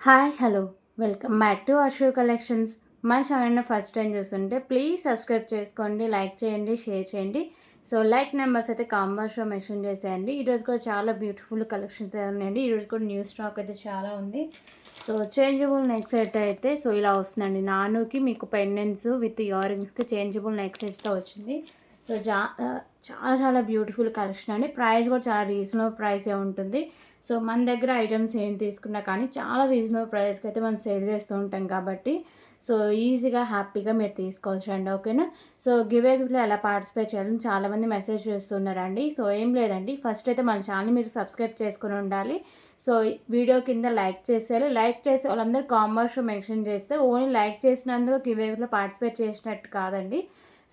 Hi hello welcome back to Ashu collections. మన ఛానల్ని first time చూస్తుంటే ప్లీజ్ సబ్స్క్రైబ్ చేసుకోండి, లైక్ చేయండి, షేర్ చేయండి. సో లైక్ నెంబర్స్ అయితే కాంబోస్లో మెన్షన్ చేసేయండి. ఈరోజు కూడా చాలా బ్యూటిఫుల్ కలెక్షన్స్ ఉన్నాయండి. ఈరోజు కూడా న్యూ స్టాక్ అయితే చాలా ఉంది. సో చేంజబుల్ నెక్ సెట్ అయితే సో ఇలా వస్తుందండి. నానుకి మీకు పెండెంట్స్ విత్ ఇయర్ రింగ్స్కి చేంజబుల్ నెక్ సెట్స్తో వచ్చింది. సో చాలా చాలా బ్యూటిఫుల్ కలెక్షన్ అండి. ప్రైస్ కూడా చాలా రీజనబుల్ ప్రైసే ఉంటుంది. సో మన దగ్గర ఐటమ్స్ ఏం తీసుకున్నా కానీ చాలా రీజనబుల్ ప్రైస్కి అయితే మనం సేల్ చేస్తూ ఉంటాం కాబట్టి సో ఈజీగా హ్యాపీగా మీరు తీసుకోవచ్చు అండి. ఓకేనా. సో గివేలో ఎలా పార్టిసిపేట్ చేయాలని చాలామంది మెసేజ్ చేస్తున్నారండి. సో ఏం లేదండి, ఫస్ట్ అయితే మన ఛానల్ మీరు సబ్స్క్రైబ్ చేసుకుని ఉండాలి. సో వీడియో కింద లైక్ చేసేయాలి. లైక్ చేసే వాళ్ళందరూ కాంబోస్లో మెన్షన్ చేస్తే ఓన్లీ లైక్ చేసినందుకు గివేలో పార్టిసిపేట్ చేసినట్టు కాదండి.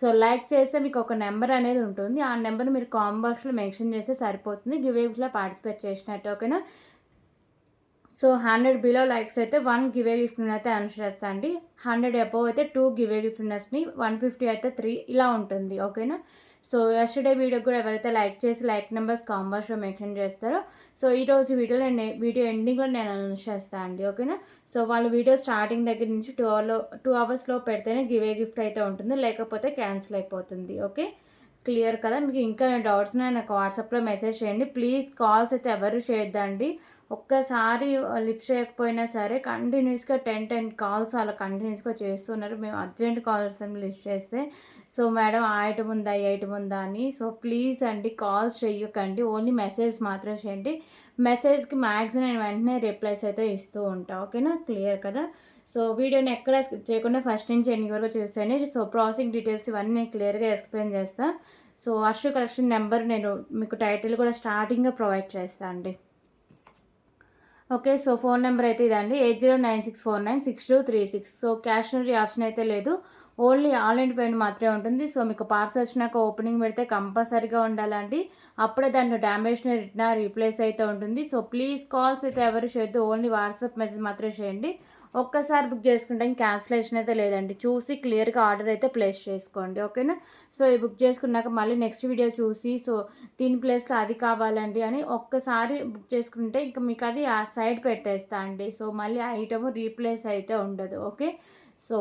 సో లైక్ చేస్తే మీకు ఒక నెంబర్ అనేది ఉంటుంది. ఆ నెంబర్ మీరు కామెంట్ బాక్స్లో మెన్షన్ చేస్తే సరిపోతుంది, గివేలో పార్టిసిపేట్ చేసినట్టు. ఓకేనా. సో 100 బిలో లైక్స్ అయితే 1 గివే గిఫ్ట్ అయితే అనౌన్స్ చేస్తా అండి. 100 అబోవ్ అయితే 2 గివే గిఫ్ట్ని, 150 అయితే 3 ఇలా ఉంటుంది. ఓకేనా. సో యస్టర్డే వీడియోకి కూడా ఎవరైతే లైక్ చేసి లైక్ నెంబర్స్ కాంబోస్లో మెన్షన్ చేస్తారో సో ఈరోజు వీడియోలో వీడియో ఎండింగ్లో నేను అనౌన్స్ చేస్తాను అండి. ఓకేనా. సో వాళ్ళు వీడియో స్టార్టింగ్ దగ్గర నుంచి 2 అవర్స్లో పెడితేనే గివే గిఫ్ట్ అయితే ఉంటుంది, లేకపోతే క్యాన్సిల్ అయిపోతుంది. ఓకే, క్లియర్ కదా. మీకు ఇంకా డౌట్స్ నాకు వాట్సాప్లో మెసేజ్ చేయండి. ప్లీజ్ కాల్స్ అయితే ఎవరు చేయొద్దండి. ఒక్కసారి లిఫ్ట్ చేయకపోయినా సరే కంటిన్యూస్గా 10 కాల్స్ అలా కంటిన్యూస్గా చేస్తున్నారు. మేము అర్జెంట్ కాల్స్ అని లిఫ్ట్ చేస్తే సో మేడం ఆ ఐటమ్ ఉందా ఈ ఐటమ్ ఉందా అని. సో ప్లీజ్ అండి కాల్స్ చేయకండి, ఓన్లీ మెసేజ్ మాత్రం చేయండి. మెసేజ్కి మ్యాక్సిమం నేను వెంటనే రిప్లైస్ అయితే ఇస్తూ ఉంటాను. ఓకేనా, క్లియర్ కదా. సో వీడియోని ఎక్కడ స్కిప్ చేయకుండా ఫస్ట్ నుంచి ఎండింగ్ వరకు చూసేయండి. సో ప్రాసెసింగ్ డీటెయిల్స్ ఇవన్నీ నేను క్లియర్గా ఎక్స్ప్లెయిన్ చేస్తాను. సో అశు కలెక్షన్ నెంబర్ నేను మీకు టైటిల్ కూడా స్టార్టింగ్గా ప్రొవైడ్ చేస్తాను అండి. ఓకే, సో ఫోన్ నెంబర్ అయితే ఇదండి 8096496236. సో క్యాష్ డెలివరీ ఆప్షన్ అయితే లేదు, ఓన్లీ ఆన్లైన్ పేమెంట్ మాత్రమే ఉంటుంది. సో మీకు పార్సల్ వచ్చినాక ఓపెనింగ్ పెడితే కంపల్సరీగా ఉండాలండి, అప్పుడే దాంట్లో డ్యామేజ్ రిటర్న్ రీప్లేస్ అయితే ఉంటుంది. సో ప్లీజ్ కాల్స్ అయితే ఎవరు చేయొద్దు, ఓన్లీ వాట్సాప్ మెసేజ్ మాత్రమే చేయండి. ఒక్కసారి బుక్ చేసుకుంటే క్యాన్సిలేషన్ అయితే లేదండి, చూసి క్లియర్గా ఆర్డర్ అయితే ప్లేస్ చేసుకోండి. ఓకేనా. సో ఇది బుక్ చేసుకున్నాక మళ్ళీ నెక్స్ట్ వీడియో చూసి సో దీని ప్లేస్లో అది కావాలండి అని ఒక్కసారి బుక్ చేసుకుంటే ఇంకా మీకు అది ఆ సైడ్ పెట్టేస్తా అండి. సో మళ్ళీ ఐటమ్ రీప్లేస్ అయితే ఉండదు. ఓకే. సో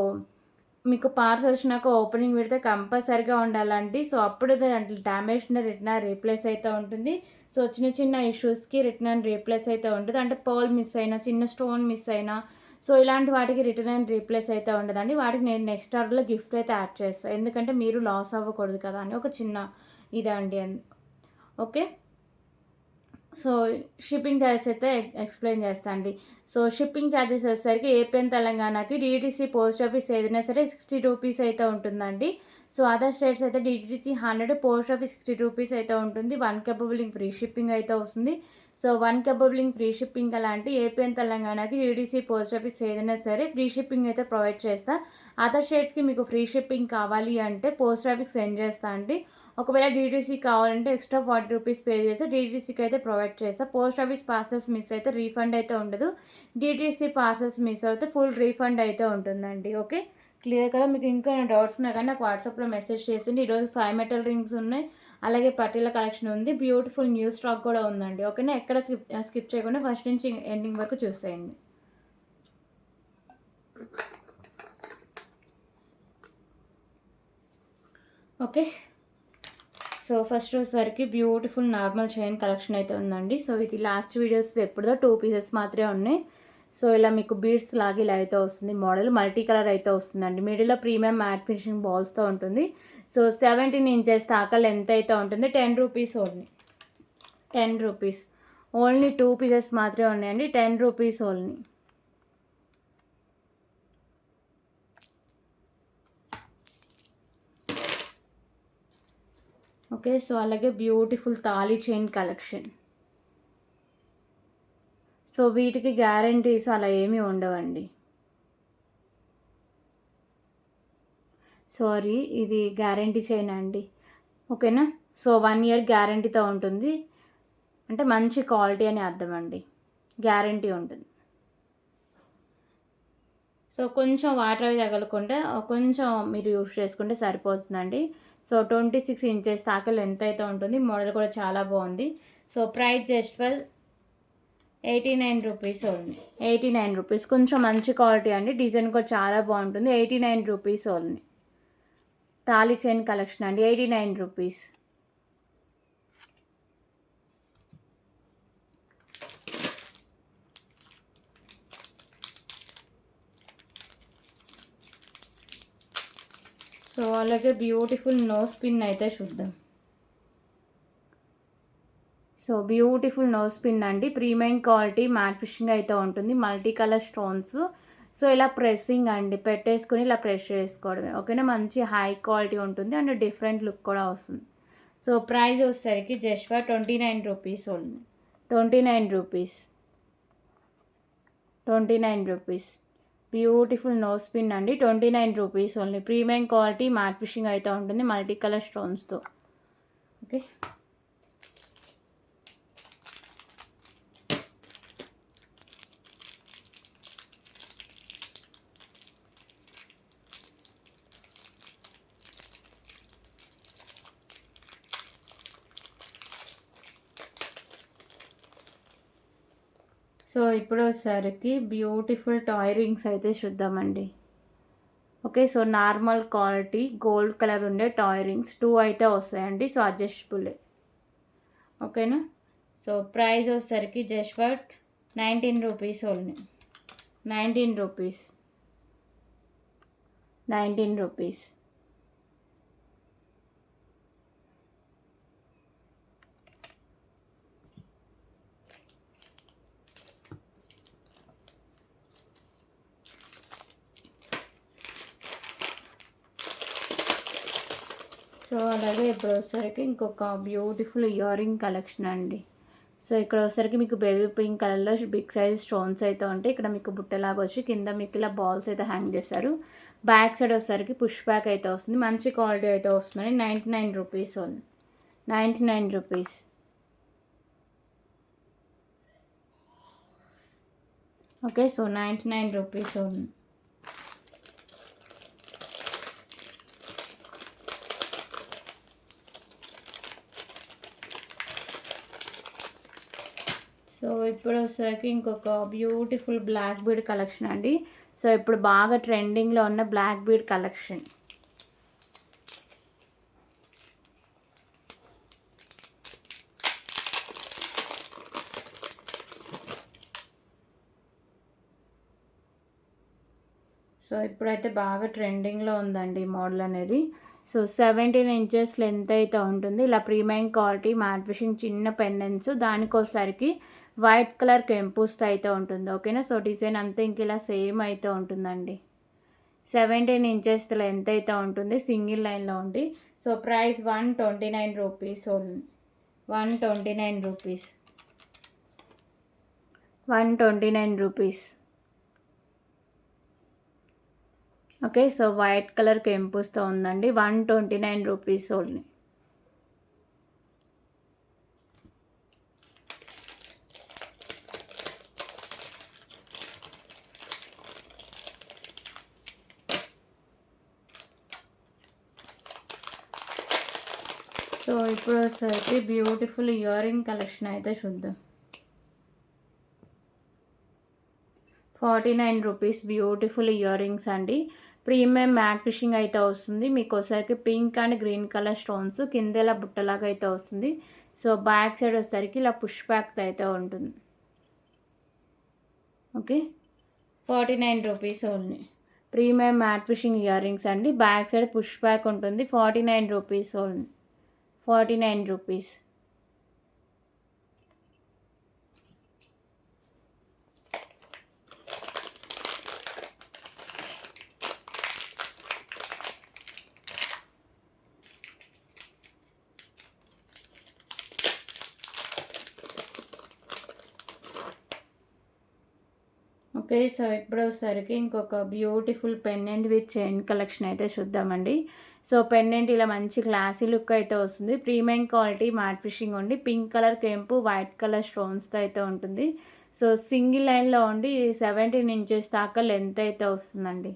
మీకు పార్సల్ వచ్చినాక ఓపెనింగ్ పెడితే కంపల్సరీగా ఉండాలండి. సో అప్పుడు దాంట్లో డ్యామేజ్ రిటర్న్ రీప్లేస్ అయితే ఉంటుంది. సో చిన్న చిన్న ఇష్యూస్కి రిటర్న్ అండ్ రీప్లేస్ అయితే ఉంటుంది. అంటే పర్ల్ మిస్ అయినా, చిన్న స్టోన్ మిస్ అయినా సో ఇలాంటి వాటికి రిటర్న్ అండ్ రీప్లేస్ అయితే ఉండదండి. వాటికి నేను నెక్స్ట్ ఆర్డర్లో గిఫ్ట్ అయితే యాడ్ చేస్తాను, ఎందుకంటే మీరు లాస్ అవ్వకూడదు కదా అని ఒక చిన్న ఇదండి. ఓకే. సో షిప్పింగ్ ఛార్జెస్ అయితే ఎక్స్ప్లెయిన్ చేస్తాను అండి. సో షిప్పింగ్ ఛార్జెస్ వచ్చేసరికి ఏపీ తెలంగాణకి డిటీసీ పోస్ట్ ఆఫీస్ ఏదైనా సరే 60 రూపీస్ అయితే ఉంటుందండి. సో అదర్ స్టేట్స్ అయితే డిటీసీ 100, పోస్ట్ ఆఫీస్ 60 రూపీస్ అయితే ఉంటుంది. 1 కేపబులింగ్ ఫ్రీ షిప్పింగ్ అయితే వస్తుంది. సో 1 కేపబులింగ్ ఫ్రీ షిప్పింగ్ అలాంటి ఏపీ తెలంగాణకి డిటీసీ పోస్ట్ ఆఫీస్ ఏదైనా సరే ఫ్రీ షిప్పింగ్ అయితే ప్రొవైడ్ చేస్తా. అదర్ స్టేట్స్కి మీకు ఫ్రీ షిప్పింగ్ కావాలి అంటే పోస్ట్ ఆఫీస్ సెండ్ చేస్తా అండి. ఒకవేళ డీటీసీ కావాలంటే ఎక్స్ట్రా 40 రూపీస్ పే చేస్తే డీటీసీకి అయితే ప్రొవైడ్ చేస్తా. పోస్ట్ ఆఫీస్ పార్సల్స్ మిస్ అయితే రీఫండ్ అయితే ఉండదు, డీటీసీ పార్సల్స్ మిస్ అయితే ఫుల్ రీఫండ్ అయితే ఉంటుందండి. ఓకే, క్లియర్ కదా. మీకు ఇంకా డౌట్స్ ఉన్నాయి కానీ నాకు వాట్సాప్లో మెసేజ్ చేసింది. ఈరోజు 5 మెటల్ రింగ్స్ ఉన్నాయి, అలాగే పట్టీల కలెక్షన్ ఉంది, బ్యూటిఫుల్ న్యూ స్టాక్ కూడా ఉందండి. ఓకేనా, ఎక్కడ స్కిప్ చేయకుండా ఫస్ట్ నుంచి ఎండింగ్ వరకు చూసేయండి. ఓకే, సో ఫస్ట్ వచ్చేసరికి బ్యూటిఫుల్ నార్మల్ చైన్ కలెక్షన్ అయితే ఉందండి. సో ఇది లాస్ట్ వీడియోస్ ఎప్పుడుదో 2 పీసెస్ మాత్రమే ఉన్నాయి. సో ఇలా మీకు బీడ్స్ లాగా ఇలా అయితే వస్తుంది, మోడల్ మల్టీ కలర్ అయితే వస్తుందండి. మిడిల్లో ప్రీమియం మ్యాట్ ఫినిషింగ్ బాల్స్తో ఉంటుంది. సో 17 ఇంచెస్ దాకా లెంత్ అయితే ఉంటుంది. 10 rupees only, 10 rupees only. 2 pieces మాత్రమే ఉన్నాయండి, 10 రూపీస్ ఓన్లీ. ఓకే, సో అలాగే beautiful thali chain collection. So వీటికి గ్యారంటీస్ అలా ఏమీ ఉండవండి. సారీ, ఇది గ్యారంటీ చైన్ అండి. ఓకేనా. సో 1 ఇయర్ గ్యారంటీతో ఉంటుంది, అంటే మంచి క్వాలిటీ అని అర్థం అండి, గ్యారంటీ ఉంటుంది. సో కొంచెం వాటర్ అవి తగలకుండా కొంచెం మీరు యూస్ చేసుకుంటే సరిపోతుందండి. సో 26 ఇంచెస్ దాకా లెంత్ అయితే ఉంటుంది. మోడల్ కూడా చాలా బాగుంది. So price just rupees only. 89 rupees, కొంచెం మంచి క్వాలిటీ అండి, డిజైన్ కూడా చాలా బాగుంటుంది. 89 రూపీస్ ఓన్లీ. తాళి చైన్ కలెక్షన్ అండి, 89 రూపీస్. సో అలాగే బ్యూటిఫుల్ నోస్ పిన్ అయితే చూద్దాం. సో బ్యూటిఫుల్ నోస్ పిన్ అండి, ప్రీమియం క్వాలిటీ మ్యాట్ ఫిషింగ్ అయితే ఉంటుంది, మల్టీ కలర్ స్టోన్స్. సో ఇలా ప్రెస్సింగ్ అండి, పెట్టేసుకుని ఇలా ప్రెస్ చేసుకోవడమే, ఓకేనా. మంచి హై క్వాలిటీ ఉంటుంది అండ్ డిఫరెంట్ లుక్ కూడా వస్తుంది. సో ప్రైస్ వచ్చేసరికి just for 29 rupees only. 29 rupees. 29 rupees. Beautiful nose pin అండి, 29 rupees only. Premium quality matte fishing అయితే ఉంటుంది, మల్టీ కలర్ స్టోన్స్తో. ఓకే. సో ఇప్పుడు వచ్చేసరికి బ్యూటిఫుల్ టాయ్ రింగ్స్ అయితే చూద్దామండి. Okay. So normal quality gold colour ఉండే టాయ్ రింగ్స్ 2 అయితే వస్తాయండి. సో అడ్జస్టబుల్, ఓకేనా. సో ప్రైస్ వచ్చేసరికి just for 19 rupees only. 19 rupees. 19 rupees. So అలాగే ఇప్పుడు వచ్చేసరికి ఇంకొక బ్యూటిఫుల్ ఇయర్ రింగ్ కలెక్షన్ అండి. సో ఇక్కడ వచ్చేసరికి మీకు బేబీ పింక్ కలర్లో బిగ్ సైజ్ స్టోన్స్ అయితే ఉంటాయి. ఇక్కడ మీకు బుట్టలాగా వచ్చి కింద మీకు ఇలా బాల్స్ అయితే హ్యాంగ్ చేశారు. బ్యాక్ సైడ్ వచ్చేసరికి పుష్ బ్యాక్ అయితే వస్తుంది, మంచి క్వాలిటీ అయితే వస్తుంది. 99 rupees only. 99 rupees. Okay. So 99 rupees only. So ఇప్పుడు వచ్చేసరికి ఇంకొక బ్యూటిఫుల్ బ్లాక్ బీడ్ కలెక్షన్ అండి. సో ఇప్పుడు బాగా ట్రెండింగ్లో ఉన్న బ్లాక్ బీడ్ కలెక్షన్. సో ఇప్పుడైతే బాగా ట్రెండింగ్లో ఉందండి ఈ మోడల్ అనేది. సో 17 ఇంచెస్ లెంత్ అయితే ఉంటుంది. ఇలా ప్రీమియం క్వాలిటీ మ్యాట్ ఫిషింగ్ చిన్న పెండెంట్స్, దానికోసరికి వైట్ కలర్ కెంపుస్తో అయితే ఉంటుంది, ఓకేనా. సో డిజైన్ అంతా ఇంక ఇలా సేమ్ అయితే ఉంటుందండి. 17 ఇంచెస్ లెంత్ అయితే ఉంటుంది, సింగిల్ లైన్లో ఉంది. So price 129 rupees only. 129 rupees. 129 rupees. Okay. So white colour కెంపుస్తో ఉందండి, 129 రూపీస్ ఓన్లీ. సో ఇప్పుడు వచ్చేసరికి బ్యూటిఫుల్ ఇయర్ రింగ్ కలెక్షన్ అయితే చూద్దాం. 49 రూపీస్ బ్యూటిఫుల్ ఇయర్ రింగ్స్ అండి, ప్రీమియం మ్యాట్ ఫిషింగ్ అయితే వస్తుంది. మీకు వచ్చేసరికి pink and green colour stones, కింద ఇలా బుట్టలాగా అయితే వస్తుంది. సో బ్యాక్ సైడ్ వచ్చేసరికి ఇలా పుష్ బ్యాక్ అయితే ఉంటుంది. Okay. 49 rupees only. Premium matte fishing ear rings అండి, బ్యాక్ సైడ్ పుష్ బ్యాక్ ఉంటుంది. 49 rupees only. 49 rupees. Okay. So ఇప్పుడు వచ్చేసరికి ఇంకొక beautiful pendant with chain collection అయితే చూద్దామండి. సో పెండెంట్ ఇలా మంచి క్లాసీ లుక్ అయితే వస్తుంది, ప్రీమియం క్వాలిటీ మ్యాట్ ఫిషింగ్ ఉండి పింక్ కలర్ కెంపు వైట్ కలర్ స్టోన్స్తో అయితే ఉంటుంది. సో సింగిల్ లైన్లో ఉండి 17 ఇంచెస్ దాకా లెంత్ అయితే వస్తుందండి.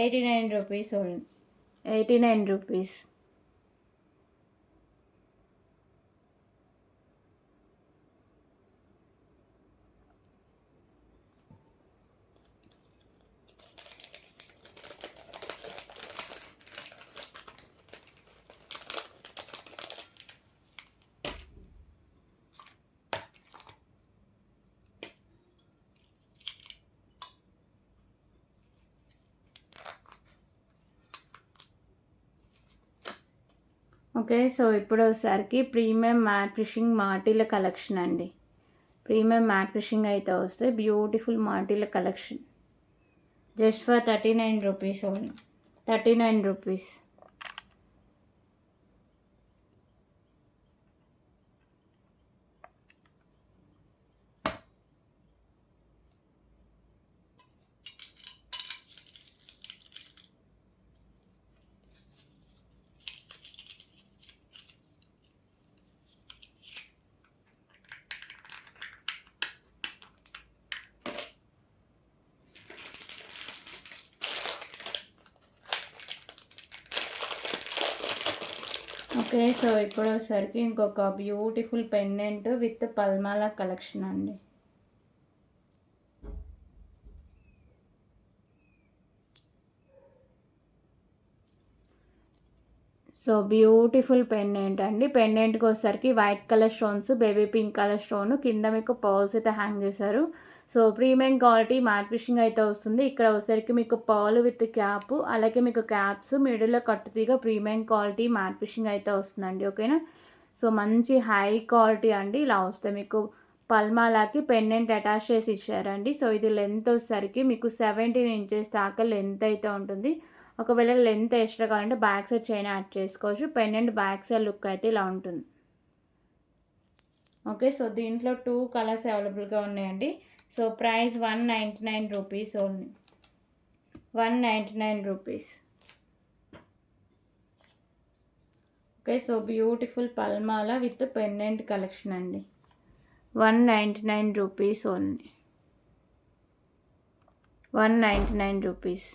89 rupees only. 89 rupees. Okay. So ఇప్పుడు వచ్చేసరికి ప్రీమియం మ్యాట్ ఫిషింగ్ మాటీల కలెక్షన్ అండి. ప్రీమియం మ్యాట్ ఫిషింగ్ అయితే వస్తాయి. బ్యూటిఫుల్ మాటీల collection. Just for 39 rupees only. 39 rupees. Okay. So ఇప్పుడు వచ్చేసరికి ఇంకొక బ్యూటిఫుల్ పెండెంట్ విత్ పల్మాల కలెక్షన్ అండి. సో బ్యూటిఫుల్ పెండెంట్ అండి. పెండెంట్కి వచ్చేసరికి white colour stones, baby pink colour stone, కింద మీకు పర్ల్స్ అయితే హ్యాంగ్ చేశారు. So premium quality matte fishing అయితే వస్తుంది. ఇక్కడ వచ్చేసరికి మీకు పర్ల్ విత్ క్యాప్, అలాగే మీకు క్యాప్స్ మిడిల్లో కట్టుతీగా ప్రీమియం క్వాలిటీ మ్యాట్ ఫిషింగ్ అయితే వస్తుందండి. ఓకేనా. సో మంచి హై క్వాలిటీ అండి. ఇలా వస్తే మీకు పల్మాలాకి పెండెంట్ అటాచ్ చేసి ఇచ్చారండి. సో ఇది లెంత్ వచ్చేసరికి మీకు 17 ఇంచెస్ దాకా లెంత్ అయితే ఉంటుంది. ఒకవేళ లెంత్ ఎక్స్ట్రా కావాలంటే బ్యాక్ సైడ్ చైన్ యాడ్ చేసుకోవచ్చు. పెండెంట్ బ్యాక్ సైడ్ లుక్ అయితే ఇలా ఉంటుంది. ఓకే. సో దీంట్లో 2 కలర్స్ అవైలబుల్గా ఉన్నాయండి. So price 199 rupees only. 199 rupees. Okay. So beautiful పల్మాల విత్ పెండెంట్ కలెక్షన్ అండి. 199 rupees only. 199 rupees.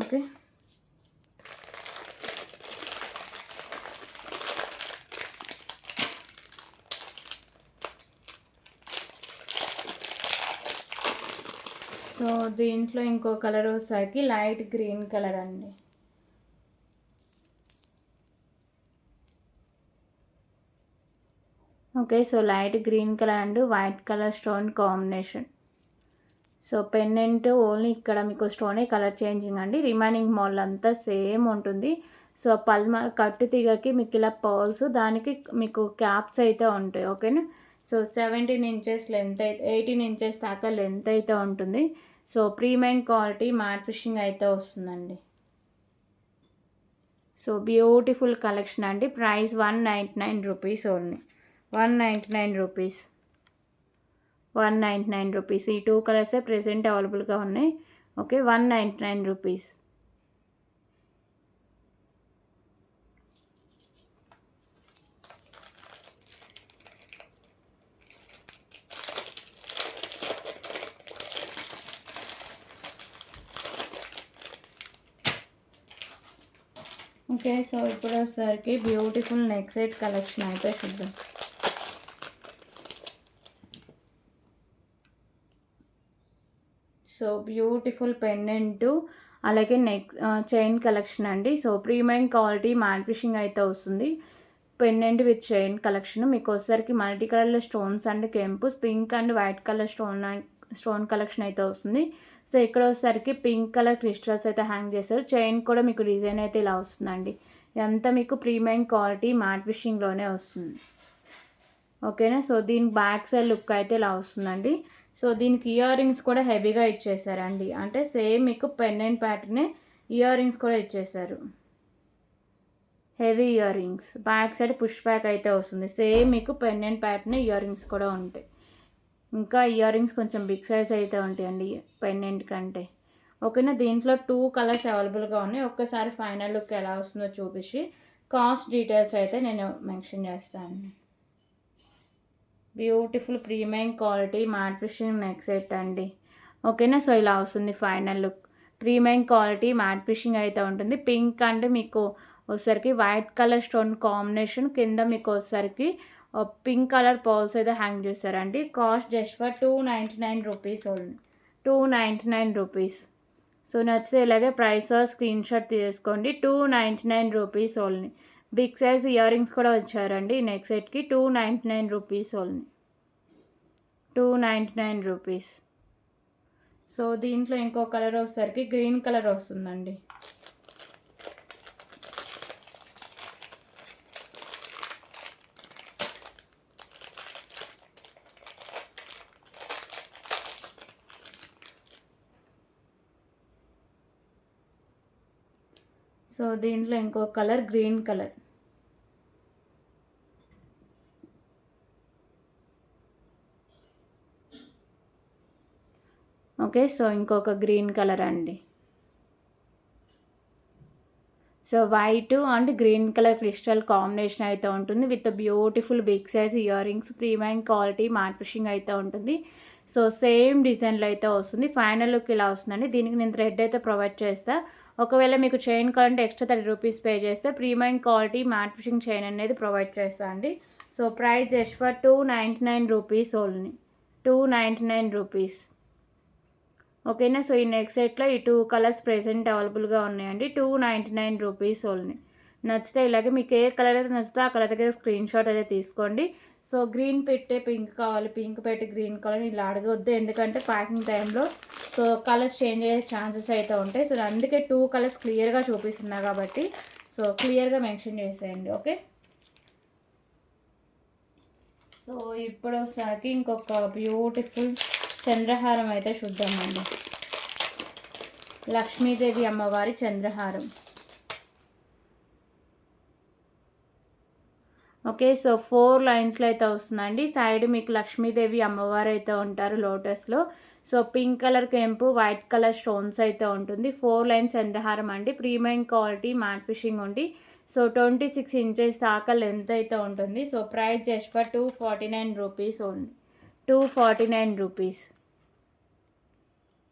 Okay. So దీంట్లో ఇంకో కలర్ వచ్చేసరికి లైట్ గ్రీన్ కలర్ అండి. Okay. So light green colour and white colour stone combination. So pendant only ఇక్కడ మీకు స్టోనే colour changing అండి. రిమైనింగ్ మోడల్ అంతా సేమ్ ఉంటుంది. సో పల్మ కట్టు తీగకి మీకు ఇలా పర్ల్స్, దానికి మీకు క్యాప్స్ అయితే ఉంటాయి. ఓకేనా. సో 17 ఇంచెస్ లెంత్ అయితే 18 ఇంచెస్ దాకా లెంత్ అయితే ఉంటుంది. So premium quality matte fishing అయితే వస్తుందండి. సో బ్యూటిఫుల్ కలెక్షన్ అండి. Price 199 rupees only. 199 rupees. 199 rupees. ఈ 2 కలర్సే ప్రెజెంట్ అవైలబుల్గా ఉన్నాయి. ఓకే. 199 రూపీస్. ఓకే. సో ఇప్పుడు వచ్చేసరికి బ్యూటిఫుల్ నెక్ సెట్ కలెక్షన్ అయితే చూద్దాం. సో బ్యూటిఫుల్ పెండెంట్, అలాగే నెక్ చైన్ కలెక్షన్ అండి. So premium quality matte fishing అయితే వస్తుంది. పెండెంట్ విత్ చైన్ కలెక్షన్ మీకు వచ్చేసరికి మల్టీ కలర్లో స్టోన్స్ అండ్ కెంపుస్, pink and white colour stone collection అయితే వస్తుంది. సో ఇక్కడ వచ్చేసరికి పింక్ కలర్ క్రిస్టల్స్ అయితే హ్యాంగ్ చేశారు. చైన్ కూడా మీకు డిజైన్ అయితే ఇలా వస్తుందండి. ఇదంతా మీకు ప్రీమియం క్వాలిటీ మ్యాట్ ఫిషింగ్లోనే వస్తుంది. ఓకేనా. సో దీని బ్యాక్ సైడ్ లుక్ అయితే ఇలా వస్తుందండి. సో దీనికి ఇయర్ రింగ్స్ కూడా హెవీగా ఇచ్చేసారండి. అంటే సేమ్ మీకు పెండెంట్ ప్యాటర్నే ఇయర్ రింగ్స్ కూడా ఇచ్చేసారు. Heavy ear rings, back side push back అయితే వస్తుంది. సేమ్ మీకు పెండెంట్ ప్యాటర్నే ఇయర్ రింగ్స్ కూడా ఉంటాయి. ఇంకా ఇయర్ రింగ్స్ కొంచెం బిగ్ సైజ్ అయితే ఉంటాయండి పెండెంట్ కంటే. ఓకేనా. దీంట్లో 2 కలర్స్ అవైలబుల్గా ఉన్నాయి. ఒక్కసారి ఫైనల్ లుక్ ఎలా వస్తుందో చూపించి కాస్ట్ డీటెయిల్స్ అయితే నేను మెన్షన్ చేస్తాను. Beautiful premium quality matte fishing neck set అండి. ఓకేనా. సో ఇలా వస్తుంది final look. Premium quality matte fishing అయితే ఉంటుంది. పింక్ అండ్ మీకు వచ్చేసరికి వైట్ కలర్ స్టోన్ కాంబినేషన్, కింద మీకు వచ్చేసరికి పింక్ కలర్ పర్ల్స్ అయితే హ్యాంగ్ చేస్తారండి. Cost just for 299 rupees only. 299 rupees. So నచ్చితే ఇలాగే ప్రైస్ స్క్రీన్ షాట్ తీసుకోండి. 299 rupees only. Big size ear rings కూడా వచ్చారండి నెక్ సెట్కి. 299 రూపీస్ ఓన్లీ. 299 రూపీస్. సో దీంట్లో ఇంకో కలర్ వచ్చేసరికి గ్రీన్ కలర్ వస్తుందండి. సో దీంట్లో ఇంకో colour green colour. Okay, so ఇంకొక గ్రీన్ కలర్ అండి. So white and green colour crystal combination అయితే ఉంటుంది with beautiful big size ear rings, premium quality matte finishing అయితే ఉంటుంది. సో సేమ్ డిజైన్లో అయితే వస్తుంది. ఫైనల్ లుక్ ఇలా వస్తుందండి. దీనికి నేను థ్రెడ్ అయితే ప్రొవైడ్ చేస్తా. ఒకవేళ మీకు చైన్ కావాలంటే ఎక్స్ట్రా 30 రూపీస్ పే చేస్తే premium quality matte finishing chain అనేది ప్రొవైడ్ చేస్తా అండి. So price just for 299 rupees only. 299 rupees. ఓకేనా. సో ఈ నెక్స్ట్ సెట్లో ఈ 2 కలర్స్ ప్రెజెంట్ అవైలబుల్గా ఉన్నాయండి. 299 రూపీస్ ఓన్లీ. నచ్చితే ఇలాగే మీకు ఏ కలర్ అయితే నచ్చితే ఆ కలర్ దగ్గర స్క్రీన్ షాట్ అయితే తీసుకోండి. సో గ్రీన్ పెట్టే పింక్ కావాలి, పింక్ పెట్టి గ్రీన్ కావాలి ఇలా అడగొద్దు, ఎందుకంటే ప్యాకింగ్ టైంలో సో కలర్స్ చేంజ్ అయ్యే ఛాన్సెస్ అయితే ఉంటాయి. సో అందుకే 2 కలర్స్ క్లియర్గా చూపిస్తున్నా కాబట్టి సో క్లియర్గా మెన్షన్ చేసేయండి. ఓకే. సో ఇప్పుడు ఒకసారి ఇంకొక బ్యూటిఫుల్ చంద్రహారం అయితే చూద్దామండి. లక్ష్మీదేవి అమ్మవారి చంద్రహారం. ఓకే, సో 4 లైన్స్లో అయితే వస్తుందండి. సైడ్ మీకు లక్ష్మీదేవి అమ్మవారు అయితే ఉంటారు లోటస్లో. సో పింక్ కలర్ కెంపు, వైట్ కలర్ స్టోన్స్ అయితే ఉంటుంది. 4 లైన్స్ చంద్రహారం అండి. ప్రీమియం క్వాలిటీ మ్యాట్ ఫినిషింగ్ ఉంది. సో 26 ఇంచెస్ దాకా లెంత్ అయితే ఉంటుంది. So price just for 249 rupees only. 249 rupees.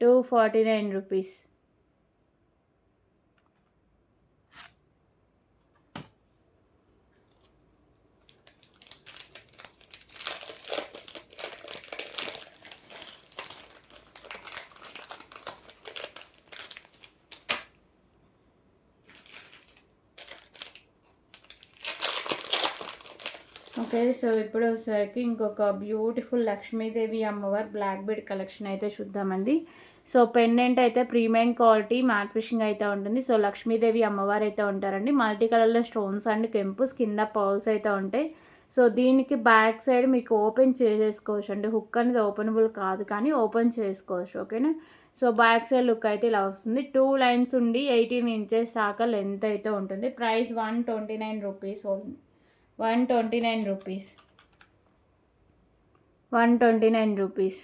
249 rupees. Okay, so ఇప్పుడు వచ్చేసరికి ఇంకొక బ్యూటిఫుల్ లక్ష్మీదేవి అమ్మవారు బ్లాక్ బీడ్ కలెక్షన్ అయితే చూద్దామండి. సో పెండెంట్ అయితే ప్రీమియం క్వాలిటీ మ్యాట్ ఫినిషింగ్ అయితే ఉంటుంది. సో లక్ష్మీదేవి అమ్మవారు అయితే ఉంటారండి. మల్టీ కలర్లో స్టోన్స్ అండ్ కెంపుస్, కింద పర్ల్స్ అయితే ఉంటాయి. సో దీనికి బ్యాక్ సైడ్ మీకు ఓపెన్ చేసేసుకోవచ్చు అండి. హుక్ అనేది ఓపెనబుల్ కాదు కానీ ఓపెన్ చేసుకోవచ్చు. ఓకేనా. సో బ్యాక్ సైడ్ లుక్ అయితే ఇలా వస్తుంది. 2 లైన్స్ ఉండి 18 ఇంచెస్ దాకా లెంత్ అయితే ఉంటుంది. Price 129 rupees only. 129 rupees. 129 rupees.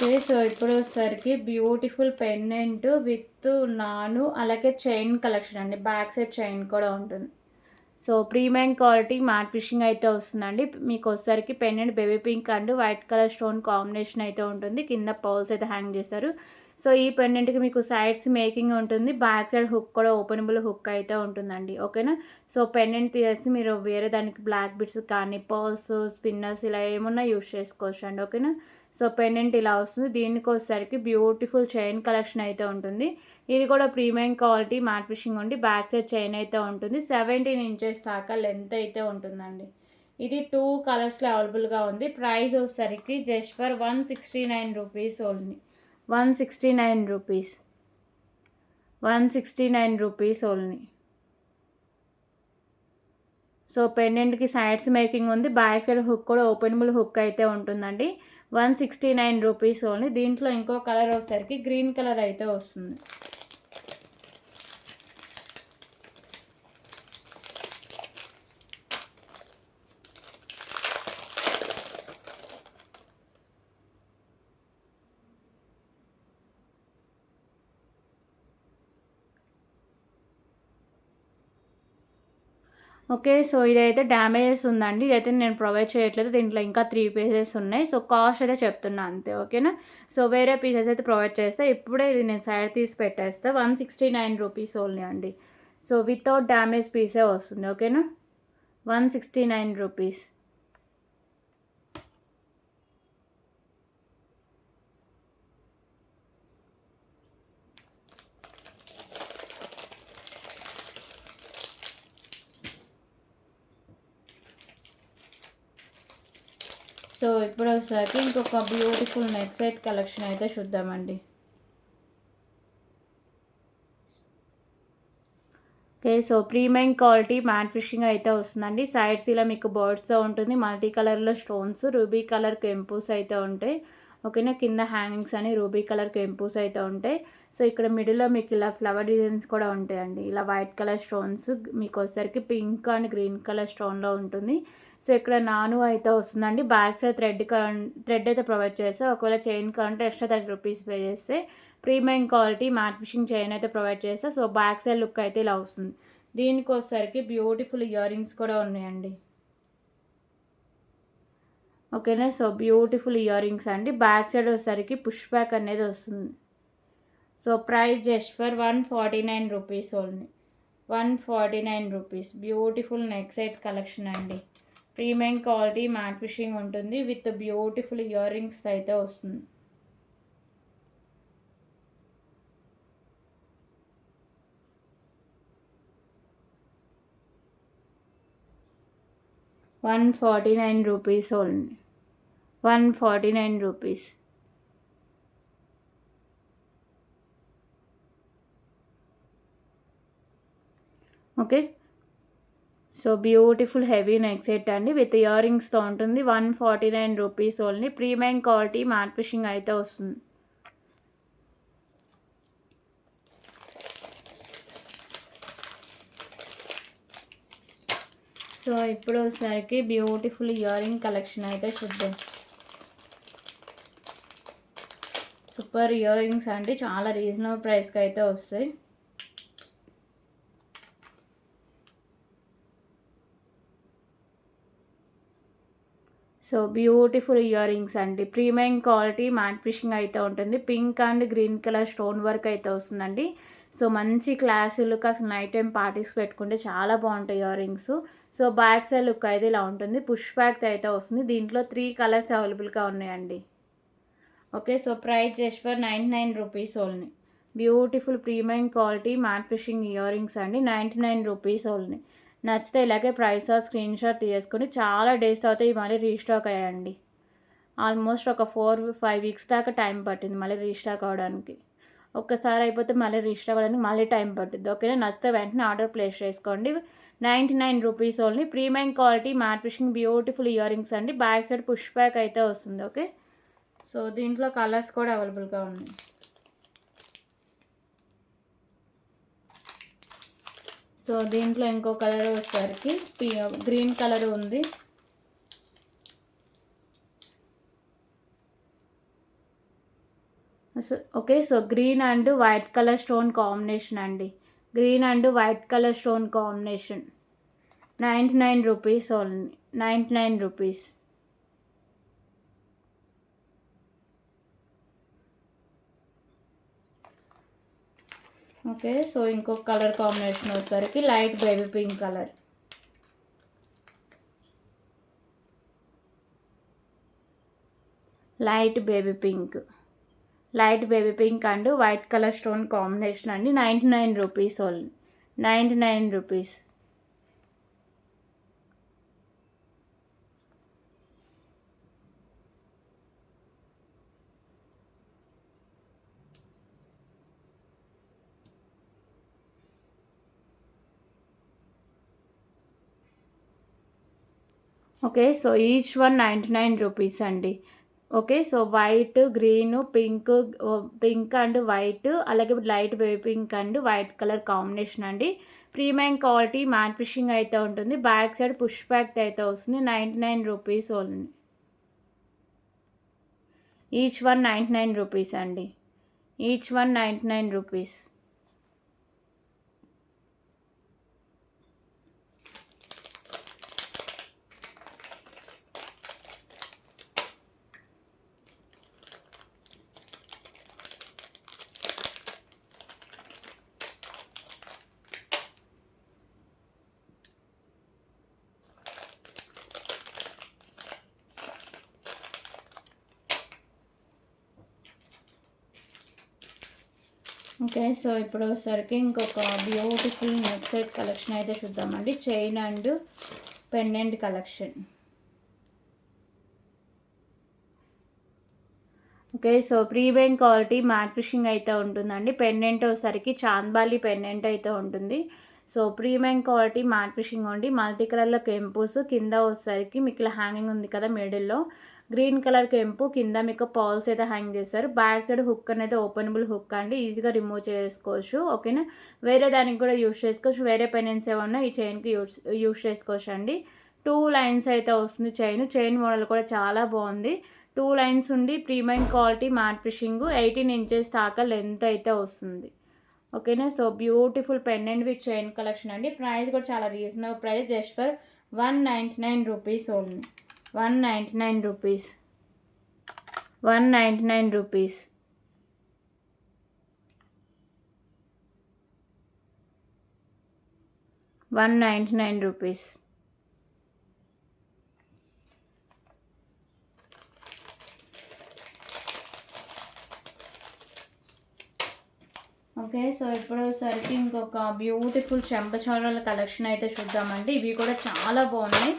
Okay, so ఇప్పుడు వచ్చేసరికి బ్యూటిఫుల్ పెండెంట్ విత్ నాను అలాగే చైన్ కలెక్షన్ అండి. బ్యాక్ సైడ్ చైన్ కూడా ఉంటుంది. So premium quality matte finishing అయితే వస్తుందండి. మీకు వచ్చేసరికి pendant baby pink and white colour stone combination అయితే ఉంటుంది. కింద పర్ల్స్ అయితే హ్యాంగ్ చేస్తారు. సో ఈ పెండెంట్కి మీకు సైడ్స్ మేకింగ్ ఉంటుంది. బ్యాక్ సైడ్ హుక్ కూడా ఓపెనబుల్ హుక్ అయితే ఉంటుందండి. ఓకేనా. సో పెండెంట్ తీసేసి మీరు వేరే దానికి బ్లాక్ బిట్స్ కానీ పర్ల్స్, స్పిన్నర్స్ ఇలా ఏమన్నా యూస్ చేసుకోవచ్చు అండి. ఓకేనా. సో పెండెంట్ ఇలా వస్తుంది. దీనికి వచ్చేసరికి బ్యూటిఫుల్ చైన్ కలెక్షన్ అయితే ఉంటుంది. ఇది కూడా ప్రీమియం క్వాలిటీ మ్యాట్ ఫినిషింగ్ ఉండి బ్యాక్ సైడ్ చైన్ అయితే ఉంటుంది. 17 ఇంచెస్ దాకా లెంత్ అయితే ఉంటుందండి. ఇది 2 కలర్స్లో అవైలబుల్గా ఉంది. ప్రైస్ వచ్చేసరికి just for 169 rupees only. 169 rupees. 169 rupees only. So పెండెంట్కి సైడ్స్ మేకింగ్ ఉంది. బ్యాక్ సైడ్ హుక్ కూడా ఓపెనబుల్ హుక్ అయితే ఉంటుందండి. 169 రూపీస్ ఓన్లీ. దీంట్లో ఇంకో కలర్ వచ్చేసరికి గ్రీన్ కలర్ అయితే వస్తుంది. ఓకే, సో ఇదైతే డ్యామేజెస్ ఉందండి. ఇదైతే నేను ప్రొవైడ్ చేయట్లేదు. దీంట్లో ఇంకా 3 పీసెస్ ఉన్నాయి. సో కాస్ట్ అయితే చెప్తున్నా అంతే. ఓకేనా. సో వేరే పీసెస్ అయితే ప్రొవైడ్ చేస్తే ఇప్పుడే ఇది నేను సైడ్ తీసి పెట్టేస్తా. 169 రూపీస్ ఓన్లీ అండి. సో వితౌట్ డ్యామేజ్ పీసే వస్తుంది. ఓకేనా, 169 రూపీస్. సో ఇప్పుడు వచ్చేసరికి ఇంకొక బ్యూటిఫుల్ నెక్ సెట్ కలెక్షన్ అయితే చూద్దామండి. Okay, so premium quality matte fishing అయితే వస్తుందండి. సైడ్స్ ఇలా మీకు బర్డ్స్తో ఉంటుంది, మల్టీ కలర్లో స్టోన్స్, రూబీ కలర్ కెంపూస్ అయితే ఉంటాయి. ఓకేనా, కింద హ్యాంగింగ్స్ అని రూబీ కలర్ కెంపూస్ అయితే ఉంటాయి. సో ఇక్కడ మిడిల్లో మీకు ఇలా ఫ్లవర్ డిజైన్స్ కూడా ఉంటాయండి. ఇలా వైట్ కలర్ స్టోన్స్ మీకు వచ్చేసరికి పింక్ అండ్ గ్రీన్ కలర్ స్టోన్లో ఉంటుంది. సో ఇక్కడ నాను అయితే వస్తుందండి. బ్యాక్ సైడ్ థ్రెడ్ అయితే ప్రొవైడ్ చేస్తే, ఒకవేళ చైన్ కావాలంటే ఎక్స్ట్రా 30 రూపీస్ పే చేస్తే premium quality matte fishing chain అయితే ప్రొవైడ్ చేస్తే, సో బ్యాక్ సైడ్ లుక్ అయితే ఇలా వస్తుంది. దీనికి వచ్చేసరికి బ్యూటిఫుల్ ఇయర్ రింగ్స్ కూడా ఉన్నాయండి. ఓకేనా, సో బ్యూటిఫుల్ ఇయర్ రింగ్స్ అండి. బ్యాక్ సైడ్ వచ్చేసరికి పుష్ బ్యాక్ అనేది వస్తుంది. So price just for 149 rupees only. 149 rupees. Beautiful neck set collection అండి. ప్రీమియం క్వాలిటీ మ్యాట్ ఫిషింగ్ ఉంటుంది విత్ బ్యూటిఫుల్ ఇయర్ రింగ్స్ అయితే వస్తుంది. $149 rupees only. 149 rupees. Okay, so beautiful heavy neck set అండి with ear రింగ్స్తో ఉంటుంది. 149 rupees only. Premium quality matte fishing అయితే వస్తుంది. So ఇప్పుడు వచ్చేసరికి బ్యూటిఫుల్ ఇయర్ రింగ్ కలెక్షన్ అయితే చూద్దాం. సూపర్ ఇయర్ రింగ్స్ అండి, చాలా రీజనబుల్ ప్రైస్కి అయితే వస్తాయి. సో బ్యూటిఫుల్ ఇయర్ రింగ్స్ అండి. ప్రీమియం క్వాలిటీ మ్యాట్ ఫిషింగ్ అయితే ఉంటుంది. Pink and green colour stone work అయితే వస్తుందండి. సో మంచి క్లాస్ లుక్, అసలు నైట్ టైం పార్టీస్ పెట్టుకుంటే చాలా బాగుంటాయి year rings. So back side look అయితే ఇలా ఉంటుంది. పుష్ బ్యాక్ అయితే వస్తుంది. దీంట్లో 3 కలర్స్ అవైలబుల్గా ఉన్నాయండి. Okay, so price just for 99 rupees only. Beautiful premium quality matte fishing ear rings అండి. 99 రూపీస్ ఓన్లీ. నచ్చితే ఇలాగే ప్రైస్ స్క్రీన్ షాట్ తీసుకొని, చాలా డేస్ తర్వాత ఇవి మళ్ళీ రీస్టాక్ అయ్యాయండి. ఆల్మోస్ట్ ఒక 4-5 వీక్స్ దాకా టైం పట్టింది మళ్ళీ రీస్టాక్ అవ్వడానికి. ఒక్కసారి అయిపోతే మళ్ళీ రీస్టాక్ అవ్వడానికి మళ్ళీ టైం పట్టింది. ఓకేనా, నచ్చితే వెంటనే ఆర్డర్ ప్లేస్ చేసుకోండి. 99 rupees only. Premium quality matte fishing beautiful ear rings అండి. బ్యాక్ సైడ్ పుష్ బ్యాక్ అయితే వస్తుంది. ఓకే, సో దీంట్లో కలర్స్ కూడా అవైలబుల్గా ఉన్నాయి. సో దీంట్లో ఇంకో కలర్ వచ్చేసరికి గ్రీన్ కలర్ ఉంది. Okay, so green and white colour stone combination అండి. Green and white colour stone combination. 99 rupees only. 99 rupees. Okay, so ఇంకొక కలర్ కాంబినేషన్ వచ్చేసరికి light baby pink colour. Light baby pink and white colour stone combination అండి. 99 rupees only. 99 rupees. Okay, so each one 99 rupees అండి. Okay, so white, green, pink and white, అలాగే light baby pink and white colour combination అండి. Premium quality matte fishing అయితే ఉంటుంది. Back side push back అయితే వస్తుంది. 99 rupees only. Each one 99 rupees అండి. Each one 99 rupees. Okay. So ఇప్పుడు వచ్చేసరికి ఇంకొక బ్యూటిఫుల్ నెక్ సెట్ కలెక్షన్ అయితే చూద్దామండి. Chain and pendant collection. Okay. So pre weighing quality matte finishing అయితే ఉంటుందండి. పెండెంట్ వచ్చేసరికి చాంద్బాలి పెండెంట్ అయితే ఉంటుంది. So premium quality matte finishing ఉండి మల్టీ కలర్‌లో కెంపుస్ కింద వచ్చేసరికి మీకు ఇలా హ్యాంగింగ్ ఉంది కదా మిడిల్‌లో గ్రీన్ కలర్ కెంపు కింద మీకు పర్ల్స్ అయితే హ్యాంగ్ చేశారు. బ్యాక్ సైడ్ హుక్ అనేది ఓపెనబుల్ హుక్ అండి. ఈజీగా రిమూవ్ చేసుకోవచ్చు. ఓకేనా. వేరే దానికి కూడా యూజ్ చేసుకోవచ్చు. వేరే పెండెంట్స్ ఏమన్నా ఈ చైన్‌కి యూజ్ చేసుకోవచ్చు అండి. 2 లైన్స్ అయితే వస్తుంది చైన్ మోడల్ కూడా చాలా బాగుంది. 2 లైన్స్ ఉండి premium quality matte finishing 18 inches దాకా లెంత్ అయితే వస్తుంది. ఓకేనా. So beautiful pendant with chain collection అండి. ప్రైస్ కూడా చాలా reasonable price, just for 199 rupees only. 199 rupees. 199 rupees. 199 rupees. Okay. So ఇప్పుడు సరికి ఇంకొక బ్యూటిఫుల్ చెంపచోరాల కలెక్షన్ అయితే చూద్దామండి. ఇవి కూడా చాలా బాగున్నాయి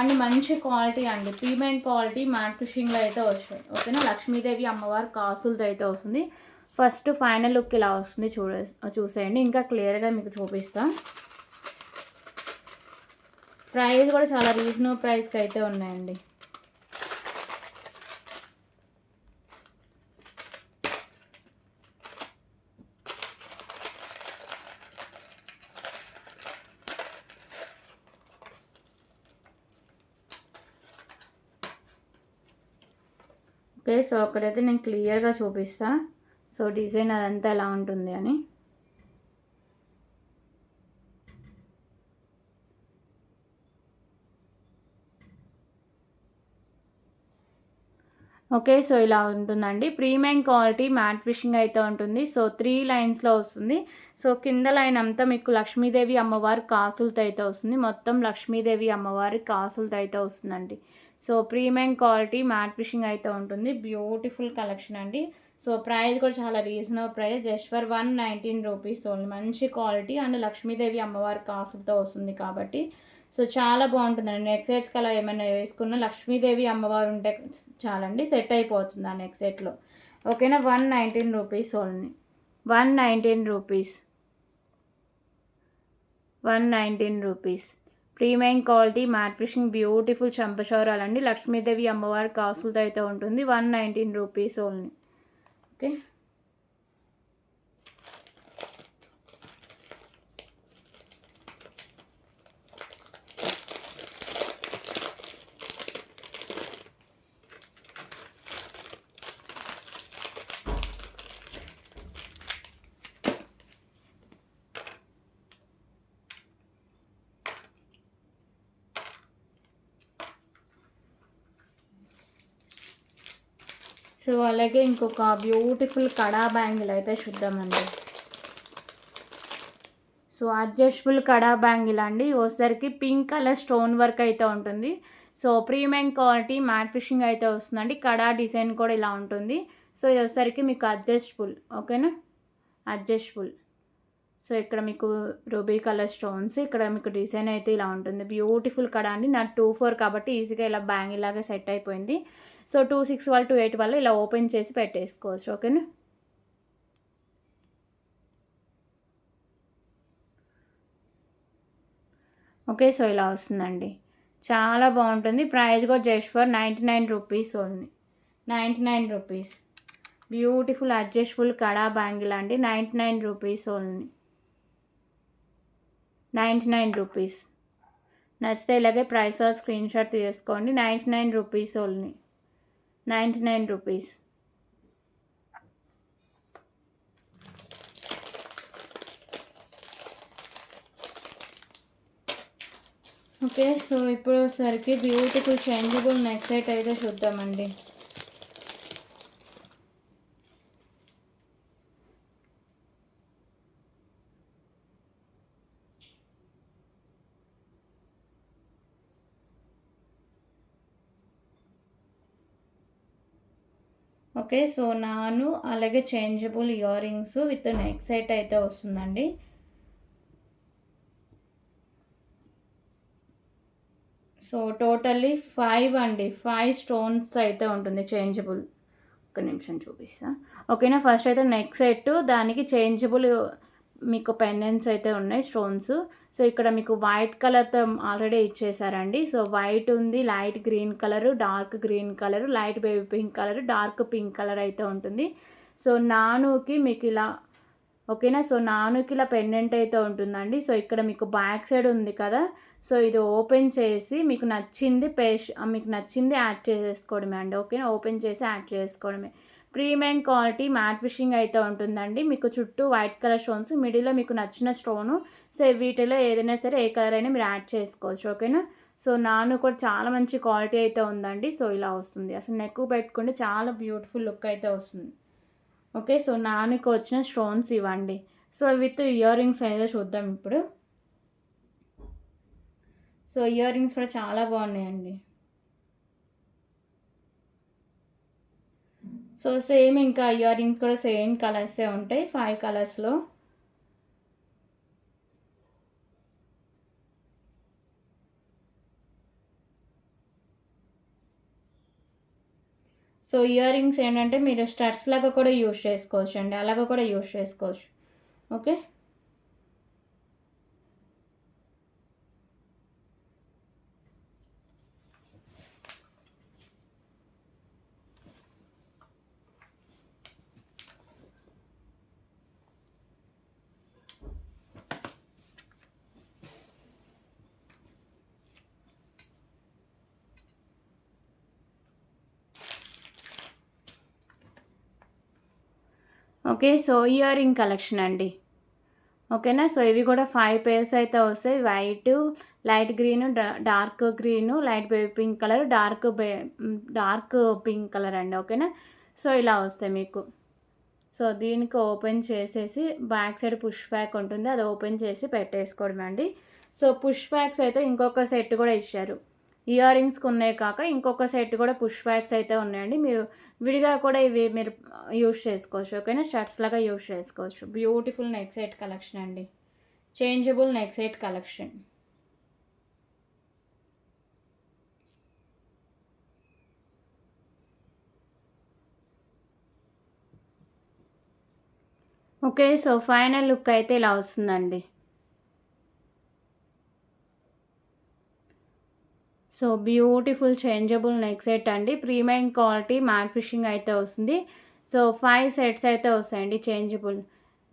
అండ్ మంచి క్వాలిటీ అండి. ప్రీమియం క్వాలిటీ మ్యాట్ ఫినిషింగ్లో అయితే వస్తాయి. ఓకేనా. లక్ష్మీదేవి అమ్మవారి కాసులతో అయితే వస్తుంది. ఫస్ట్ ఫైనల్ లుక్ ఇలా వస్తుంది చూసేయండి. ఇంకా క్లియర్గా మీకు చూపిస్తా. ప్రైస్ కూడా చాలా రీజనబుల్ ప్రైస్కి అయితే ఉన్నాయండి. ఓకే. సో అక్కడైతే నేను క్లియర్గా చూపిస్తా. సో డిజైన్ అదంతా ఎలా ఉంటుంది అని. ఓకే. సో ఇలా ఉంటుందండి. ప్రీమియం క్వాలిటీ మ్యాట్ ఫినిషింగ్ అయితే ఉంటుంది. సో 3 లైన్స్లో వస్తుంది. సో కింద లైన్ అంతా మీకు లక్ష్మీదేవి అమ్మవారి కాసులతో అయితే వస్తుంది. మొత్తం లక్ష్మీదేవి అమ్మవారి కాసులతో అయితే వస్తుందండి. So premium quality matte finishing అయితే ఉంటుంది. బ్యూటిఫుల్ కలెక్షన్ అండి. సో ప్రైస్ కూడా చాలా reasonable price, just for 119 rupees only. మంచి క్వాలిటీ అండ్ లక్ష్మీదేవి అమ్మవారి కాసులతో వస్తుంది కాబట్టి సో చాలా బాగుంటుందండి. నెక్ సెట్స్కి అలా ఏమైనా వేసుకున్న లక్ష్మీదేవి అమ్మవారు ఉంటే చాలండి, సెట్ అయిపోతుంది ఆ నెక్ సెట్లో. ఓకేనా. 119 rupees only. 119 rupees. 119 rupees. Premium quality matte finishing beautiful చంపశౌరాలండి. లక్ష్మీదేవి అమ్మవారి కాసులతో అయితే ఉంటుంది. 119 రూపీస్ ఓన్లీ. ఓకే. సో అలాగే ఇంకొక బ్యూటిఫుల్ కడా బ్యాంగిల్ అయితే చూద్దామండి. సో అడ్జస్టబుల్ కడా బ్యాంగిల్ అండి. వచ్చేసరికి పింక్ కలర్ స్టోన్ వర్క్ అయితే ఉంటుంది. So premium quality matte finishing అయితే వస్తుందండి. కడా డిజైన్ కూడా ఇలా ఉంటుంది. సో ఇది వచ్చేసరికి మీకు అడ్జస్టబుల్. ఓకేనా. అడ్జస్టబుల్. సో ఇక్కడ మీకు రూబీ కలర్ స్టోన్స్, ఇక్కడ మీకు డిజైన్ అయితే ఇలా ఉంటుంది. బ్యూటిఫుల్ కడా అండి. నా 2-4 కాబట్టి ఈజీగా ఇలా బ్యాంగిల్ లాగా సెట్ అయిపోయింది. సో 2-6 వాళ్ళు 2-8 వాళ్ళు ఇలా ఓపెన్ చేసి పెట్టేసుకోవచ్చు. ఓకేనా. ఓకే. సో ఇలా వస్తుందండి. చాలా బాగుంటుంది. ప్రైస్ కూడా just for 99 rupees only. 99 rupees. Beautiful adjustable kada bangle అండి. 99 రూపీస్ ఓన్లీ. 99 రూపీస్. నచ్చితే ఇలాగే ప్రైస్ స్క్రీన్ షాట్ తీసుకోండి. 99 rupees only. 99 rupees. Okay. So ఇప్పుడు సరికి బ్యూటిఫుల్ చేంజబుల్ నెక్ సెట్ అయితే చూద్దామండి. ఓకే. సో, నాను అలాగే changeable ear rings with neck set అయితే వస్తుందండి. సో, టోటల్లీ 5 అండి. 5 స్టోన్స్ అయితే ఉంటుంది చేంజబుల్. ఒక్క నిమిషం చూపిస్తా. ఓకేనా. ఫస్ట్ అయితే నెక్ సెట్, దానికి చేంజబుల్ మీకు పెండెంట్స్ అయితే ఉన్నాయి స్టోన్స్. సో, ఇక్కడ మీకు వైట్ కలర్‌తో ఆల్రెడీ ఇచ్చేసారండి. సో, వైట్ ఉంది, light green colour, dark green colour, light baby pink colour, dark pink colour అయితే ఉంటుంది. సో, నానుకి మీకు ఇలా ఓకేనా. సో, నానుకి ఇలా పెండెంట్ అయితే ఉంటుందండి. సో, ఇక్కడ మీకు బ్యాక్ సైడ్ ఉంది కదా. సో, ఇది ఓపెన్ చేసి మీకు నచ్చింది యాడ్ చేసేసుకోవడమే అండి. ఓకేనా. ఓపెన్ చేసి యాడ్ చేసుకోవడమే. ప్రీమియం క్వాలిటీ మ్యాట్ ఫిషింగ్ అయితే ఉంటుందండి. మీకు చుట్టూ వైట్ కలర్ స్టోన్స్, మిడిల్‌లో మీకు నచ్చిన స్టోను. సో, వీటిలో ఏదైనా సరే ఏ కలర్ అయినా మీరు యాడ్ చేసుకోవచ్చు. ఓకేనా. సో, నాను కూడా చాలా మంచి క్వాలిటీ అయితే ఉందండి. సో, ఇలా వస్తుంది. అసలు నెక్ పెట్టుకుంటే చాలా బ్యూటిఫుల్ లుక్ అయితే వస్తుంది. ఓకే. సో, నానికి వచ్చిన స్టోన్స్ ఇవ్వండి. సో, విత్ ఇయర్ రింగ్స్ అయితే చూద్దాం ఇప్పుడు. సో, ఇయర్ రింగ్స్ కూడా చాలా బాగున్నాయండి. సో, సేమ్ ఇంకా ఇయర్ రింగ్స్ కూడా సేమ్ కలర్సే ఉంటాయి 5 కలర్స్‌లో. సో, ఇయర్ రింగ్స్ ఏంటంటే మీరు స్టడ్స్ లాగా కూడా యూజ్ చేసుకోవచ్చు అండి. అలాగా కూడా యూజ్ చేసుకోవచ్చు. Okay. Okay. So, year ring collection అండి. ఓకేనా. సో, ఇవి కూడా 5 పేర్స్ అయితే వస్తాయి. White, light green, dark green, light baby pink colour, dark pink colour అండి. ఓకేనా. సో, ఇలా వస్తాయి మీకు. సో, దీనికి ఓపెన్ చేసేసి బ్యాక్ సైడ్ పుష్ బ్యాక్ ఉంటుంది. అది ఓపెన్ చేసి పెట్టేసుకోవడమే అండి. సో, పుష్ బ్యాక్స్ అయితే ఇంకొక సెట్ కూడా ఇచ్చారు. ఇయర్ రింగ్స్‌కి ఉన్నాయి కాక ఇంకొక సెట్ కూడా పుష్ బ్యాక్స్ అయితే ఉన్నాయండి. మీరు విడిగా కూడా ఇవి మీరు యూజ్ చేసుకోవచ్చు. ఓకేనా. షర్ట్స్ లాగా యూజ్ చేసుకోవచ్చు. బ్యూటిఫుల్ నెక్ సెట్ కలెక్షన్ అండి. Changeable neck set collection. Okay. So, final look అయితే ఇలా వస్తుందండి. So, beautiful changeable neck set అండి. ప్రీమియం క్వాలిటీ మ్యాట్ ఫిషింగ్ అయితే వస్తుంది. సో, 5 సెట్స్ అయితే వస్తాయండి చేంజబుల్.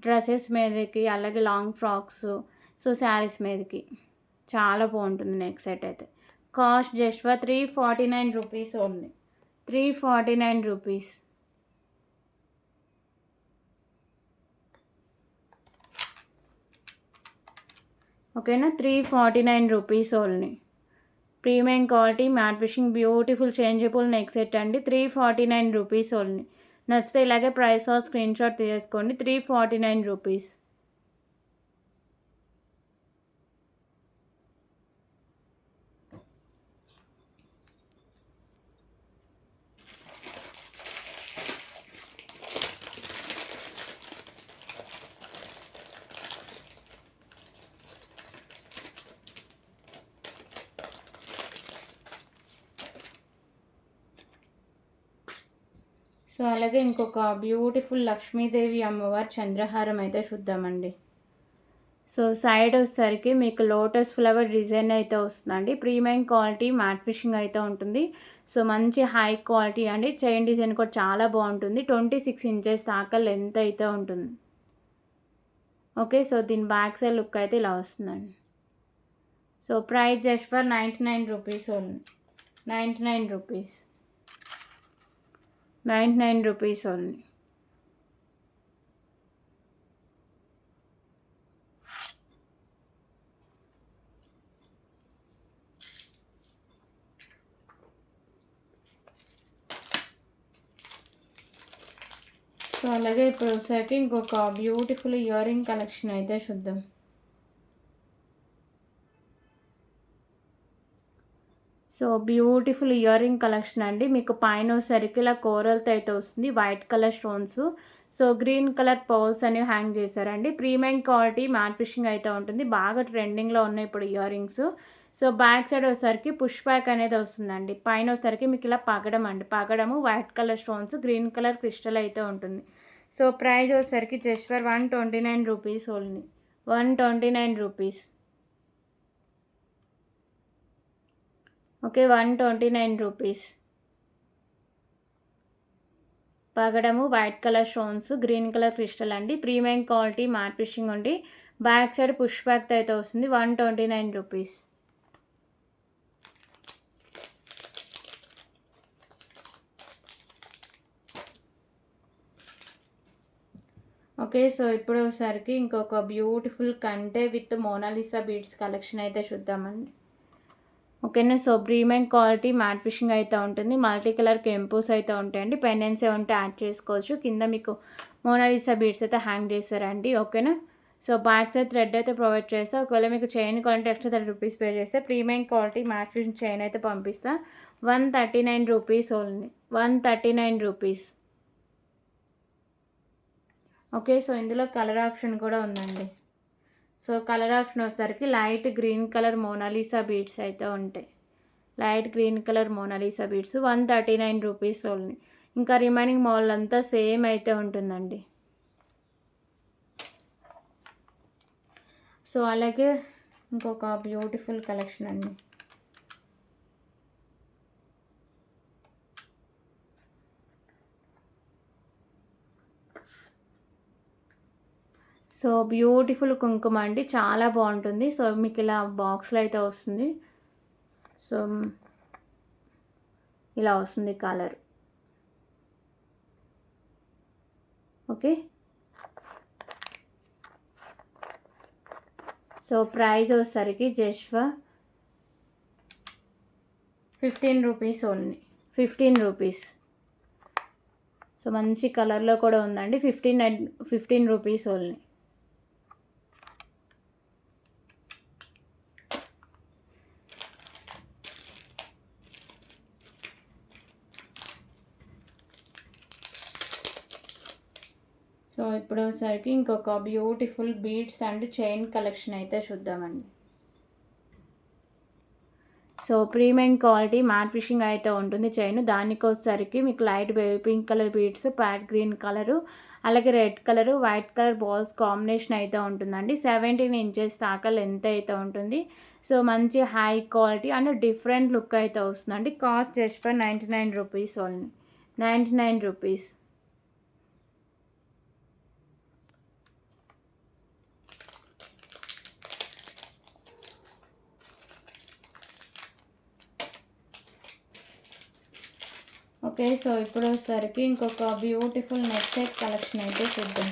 డ్రెసెస్ మీదకి, అలాగే లాంగ్ ఫ్రాక్స్, సో, శారీస్ మీదకి. చాలా బాగుంటుంది నెక్ సెట్ అయితే. Cost just for 349 rupees only. 349 rupees. ఓకేనా. 349 rupees only. Premium quality matte fishing beautiful changeable neck set అండి. 349 రూపీస్ ఓన్లీ. నచ్చితే ఇలాగే ప్రైస్ స్క్రీన్ షాట్ తీసుకోండి. 349 రూపీస్. సో, అలాగే ఇంకొక బ్యూటిఫుల్ లక్ష్మీదేవి అమ్మవారి చంద్రహారం అయితే చూద్దామండి. సో, సైడ్ వచ్చేసరికి మీకు లోటస్ ఫ్లవర్ డిజైన్ అయితే వస్తుందండి. ప్రీమియం క్వాలిటీ మ్యాట్ ఫిషింగ్ అయితే ఉంటుంది. సో, మంచి హై క్వాలిటీ అండి. చైన్ డిజైన్ కూడా చాలా బాగుంటుంది. 26 ఇంచెస్ దాకా లెంత్ అయితే ఉంటుంది. ఓకే. సో, దీని బ్యాక్ సైడ్ లుక్ అయితే ఇలా వస్తుందండి. So, price just for 99 rupees only. 99 rupees. 99 rupees only. So, అలాగే ఇప్పుడు వచ్చేసరికి ఇంకొక బ్యూటిఫుల్ ఇయర్ రింగ్ కలెక్షన్ అయితే చూద్దాం. So, so beautiful ear ring collection అండి. మీకు పైన వచ్చేసరికి ఇలా కోరల్తో అయితే వస్తుంది, white colour stones. So green colour pearls అనేవి హ్యాంగ్ చేశారండి. ప్రీమియం క్వాలిటీ మ్యాట్ ఫిషింగ్ అయితే ఉంటుంది. బాగా ట్రెండింగ్లో ఉన్నాయి ఇప్పుడు ear rings. So back side వచ్చేసరికి పుష్ బ్యాక్ అనేది వస్తుందండి. పైన వచ్చేసరికి మీకు ఇలా పగడం అండి, పగడము white colour stones, green colour crystal అయితే ఉంటుంది. సో ప్రైస్ వచ్చేసరికి just for 129 rupees only. 129 rupees. Okay, 129 rupees. పగడము white colour stones, green colour crystal అండి. ప్రీమియం క్వాలిటీ మ్యాట్ ఫిషింగ్ ఉండి బ్యాక్ సైడ్ పుష్ బ్యాక్తో అయితే వస్తుంది. 129 రూపీస్. ఓకే, సో ఇప్పుడు ఒకసారికి ఇంకొక బ్యూటిఫుల్ కంటే విత్ మోనాలిసా బీడ్స్ కలెక్షన్ అయితే చూద్దామండి. ఓకేనా. So premium quality matte fishing అయితే ఉంటుంది. మల్టీ కలర్ కెంపోస్ అయితే ఉంటాయండి. పెండెంట్స్ ఉంటే యాడ్ చేసుకోవచ్చు. కింద మీకు మోనాలిసా బీడ్స్ అయితే హ్యాంగ్ చేస్తారండి. ఓకేనా. సో బ్యాక్ సైడ్ థ్రెడ్ అయితే ప్రొవైడ్ చేస్తా. ఒకవేళ మీకు చైన్ కావాలంటే ఎక్స్ట్రా 30 రూపీస్ పే చేస్తే premium quality matte fishing chain అయితే పంపిస్తా. 139 rupees only. 139 rupees. Okay, so ఇందులో కలర్ ఆప్షన్ కూడా ఉందండి. సో కలర్ ఆప్షన్ వచ్చేసరికి light green colour Mona Lisa beads అయితే ఉంటాయి. Light green colour Mona Lisa beads 139 rupees only. ఇంకా రిమైనింగ్ మోడల్ అంతా సేమ్ అయితే ఉంటుందండి. సో అలాగే ఇంకొక బ్యూటిఫుల్ కలెక్షన్ అండి. సో బ్యూటిఫుల్ కుంకుమ అండి, చాలా బాగుంటుంది. సో మీకు ఇలా బాక్స్లో అయితే వస్తుంది. సో ఇలా వస్తుంది కలర్. ఓకే, సో ప్రైస్ వచ్చేసరికి just for 15 rupees only. 15 rupees. So మంచి కలర్లో కూడా ఉందండి. 15 రూపీస్ ఓన్లీ. సో ఇప్పుడు వచ్చేసరికి ఇంకొక beautiful beads and chain collection అయితే చూద్దామండి. So premium quality matte fishing అయితే ఉంటుంది చైన్. దానికి వచ్చేసరికి మీకు light baby pink colour beads, pat green colour, అలాగే red colour, white colour balls combination అయితే ఉంటుందండి. 17 ఇంచెస్ దాకా లెంత్ అయితే ఉంటుంది. సో మంచి high quality and different look అయితే వస్తుందండి. Cost just for 99 rupees only. 99 rupees. Okay, so ఇప్పుడు వచ్చేసరికి ఇంకొక బ్యూటిఫుల్ నెక్ సెట్ కలెక్షన్ అయితే చూద్దాం.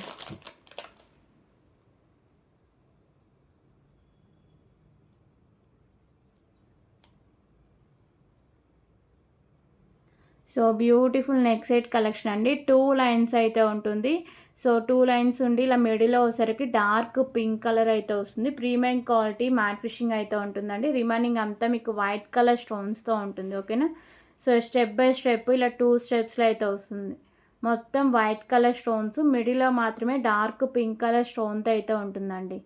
So beautiful neck set collection అండి. 2 లైన్స్ అయితే ఉంటుంది. సో 2 లైన్స్ ఉండి ఇలా మిడిల్లో వచ్చేసరికి డార్క్ పింక్ కలర్ అయితే వస్తుంది. ప్రీమియం క్వాలిటీ మ్యాట్ ఫిషింగ్ అయితే ఉంటుందండి. రిమైనింగ్ అంతా మీకు వైట్ కలర్ స్టోన్స్తో ఉంటుంది. ఓకేనా. సో స్టెప్ బై స్టెప్ ఇలా 2 స్టెప్స్లో అయితే వస్తుంది. మొత్తం వైట్ కలర్ స్టోన్స్, మిడిల్లో మాత్రమే డార్క్ పింక్ కలర్ స్టోన్తో అయితే ఉంటుందండి.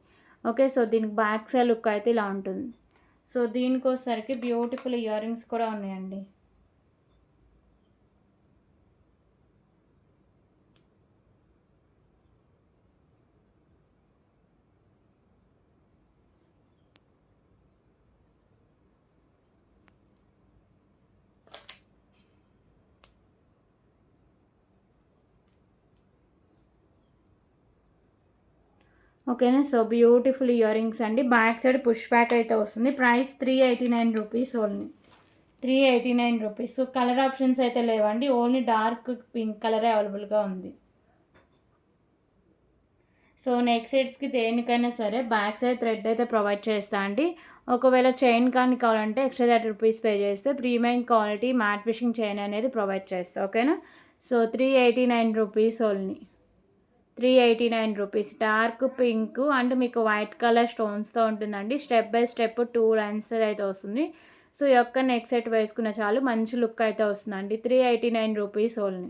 ఓకే, సో దీనికి బ్యాక్ సైడ్ లుక్ అయితే ఇలా ఉంటుంది. సో దీనికి వచ్చేసరికి బ్యూటిఫుల్ ఇయర్ రింగ్స్ కూడా ఉన్నాయండి. ఓకేనా. సో బ్యూటిఫుల్ ఇయర్ రింగ్స్ అండి. బ్యాక్ సైడ్ పుష్ బ్యాక్ అయితే వస్తుంది. Price 389 rupees only. 389 rupees. So colour options అయితే లేవండి, ఓన్లీ డార్క్ పింక్ కలరే అవైలబుల్గా ఉంది. సో నెక్ సెట్స్కి దేనికైనా సరే బ్యాక్ సైడ్ థ్రెడ్ అయితే ప్రొవైడ్ చేస్తా అండి. ఒకవేళ చైన్ కానీ కావాలంటే ఎక్స్ట్రా 30 రూపీస్ పే చేస్తే premium quality matte fishing chain అనేది ప్రొవైడ్ చేస్తా. ఓకేనా. So 389 rupees only. 389 rupees. Dark pink and మీకు వైట్ కలర్ స్టోన్స్తో ఉంటుందండి. స్టెప్ బై స్టెప్ 2 లైన్స్ అయితే వస్తుంది. సో ఈ యొక్క నెక్ సెట్ వేసుకున్న చాలు మంచి లుక్ అయితే వస్తుందండి. 389 రూపీస్ ఓన్లీ.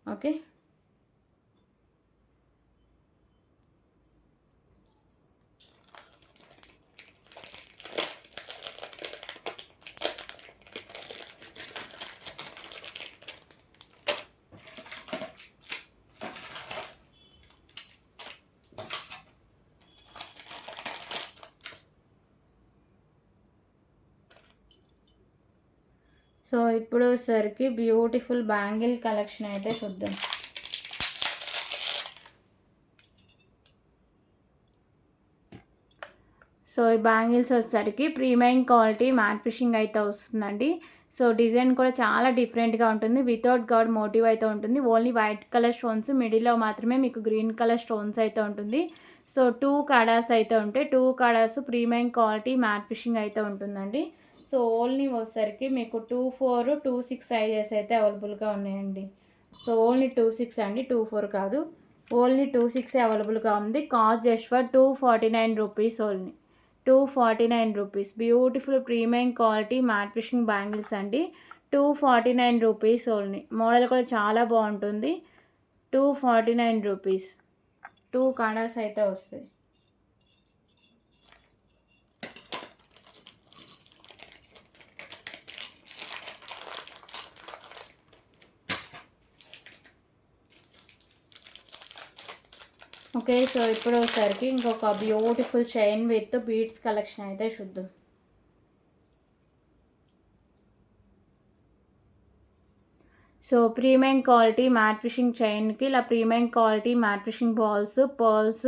ఓకే, సో ఇప్పుడు సరికి బ్యూటిఫుల్ బ్యాంగిల్ కలెక్షన్ అయితే చూద్దాం. సో ఈ బ్యాంగిల్స్ వచ్చేసరికి ప్రీమియం క్వాలిటీ మ్యాట్ ఫినిషింగ్ అయితే వస్తుందండి. సో డిజైన్ కూడా చాలా డిఫరెంట్గా ఉంటుంది. వితౌట్ గాడ్ మోటివ్ అయితే ఉంటుంది. ఓన్లీ వైట్ కలర్ స్టోన్స్, మిడిల్లో మాత్రమే మీకు గ్రీన్ కలర్ స్టోన్స్ అయితే ఉంటుంది. సో 2 కడాస్ అయితే ఉంటాయి. 2 kadas premium quality matte finishing అయితే ఉంటుందండి. సో ఓన్లీ వచ్చేసరికి మీకు 24, 26 సైజెస్ అయితే అవైలబుల్గా ఉన్నాయండి. సో ఓన్లీ 26 అండి, 24 కాదు. ఓన్లీ 26 అవైలబుల్గా ఉంది. Cost just for 249 rupees only. 249 rupees. Beautiful premium quality matte finishing bangles అండి. 249 రూపీస్ ఓన్లీ. మోడల్ కూడా చాలా బాగుంటుంది. 249 రూపీస్. 2 కడాస్ అయితే వస్తాయి. ఓకే, సో ఇప్పుడు ఒకసారికి ఇంకొక beautiful chain with beads collection అయితే చూద్దాం. So premium quality matte finishing చైన్కి ఇలా premium quality matte finishing balls, pearls,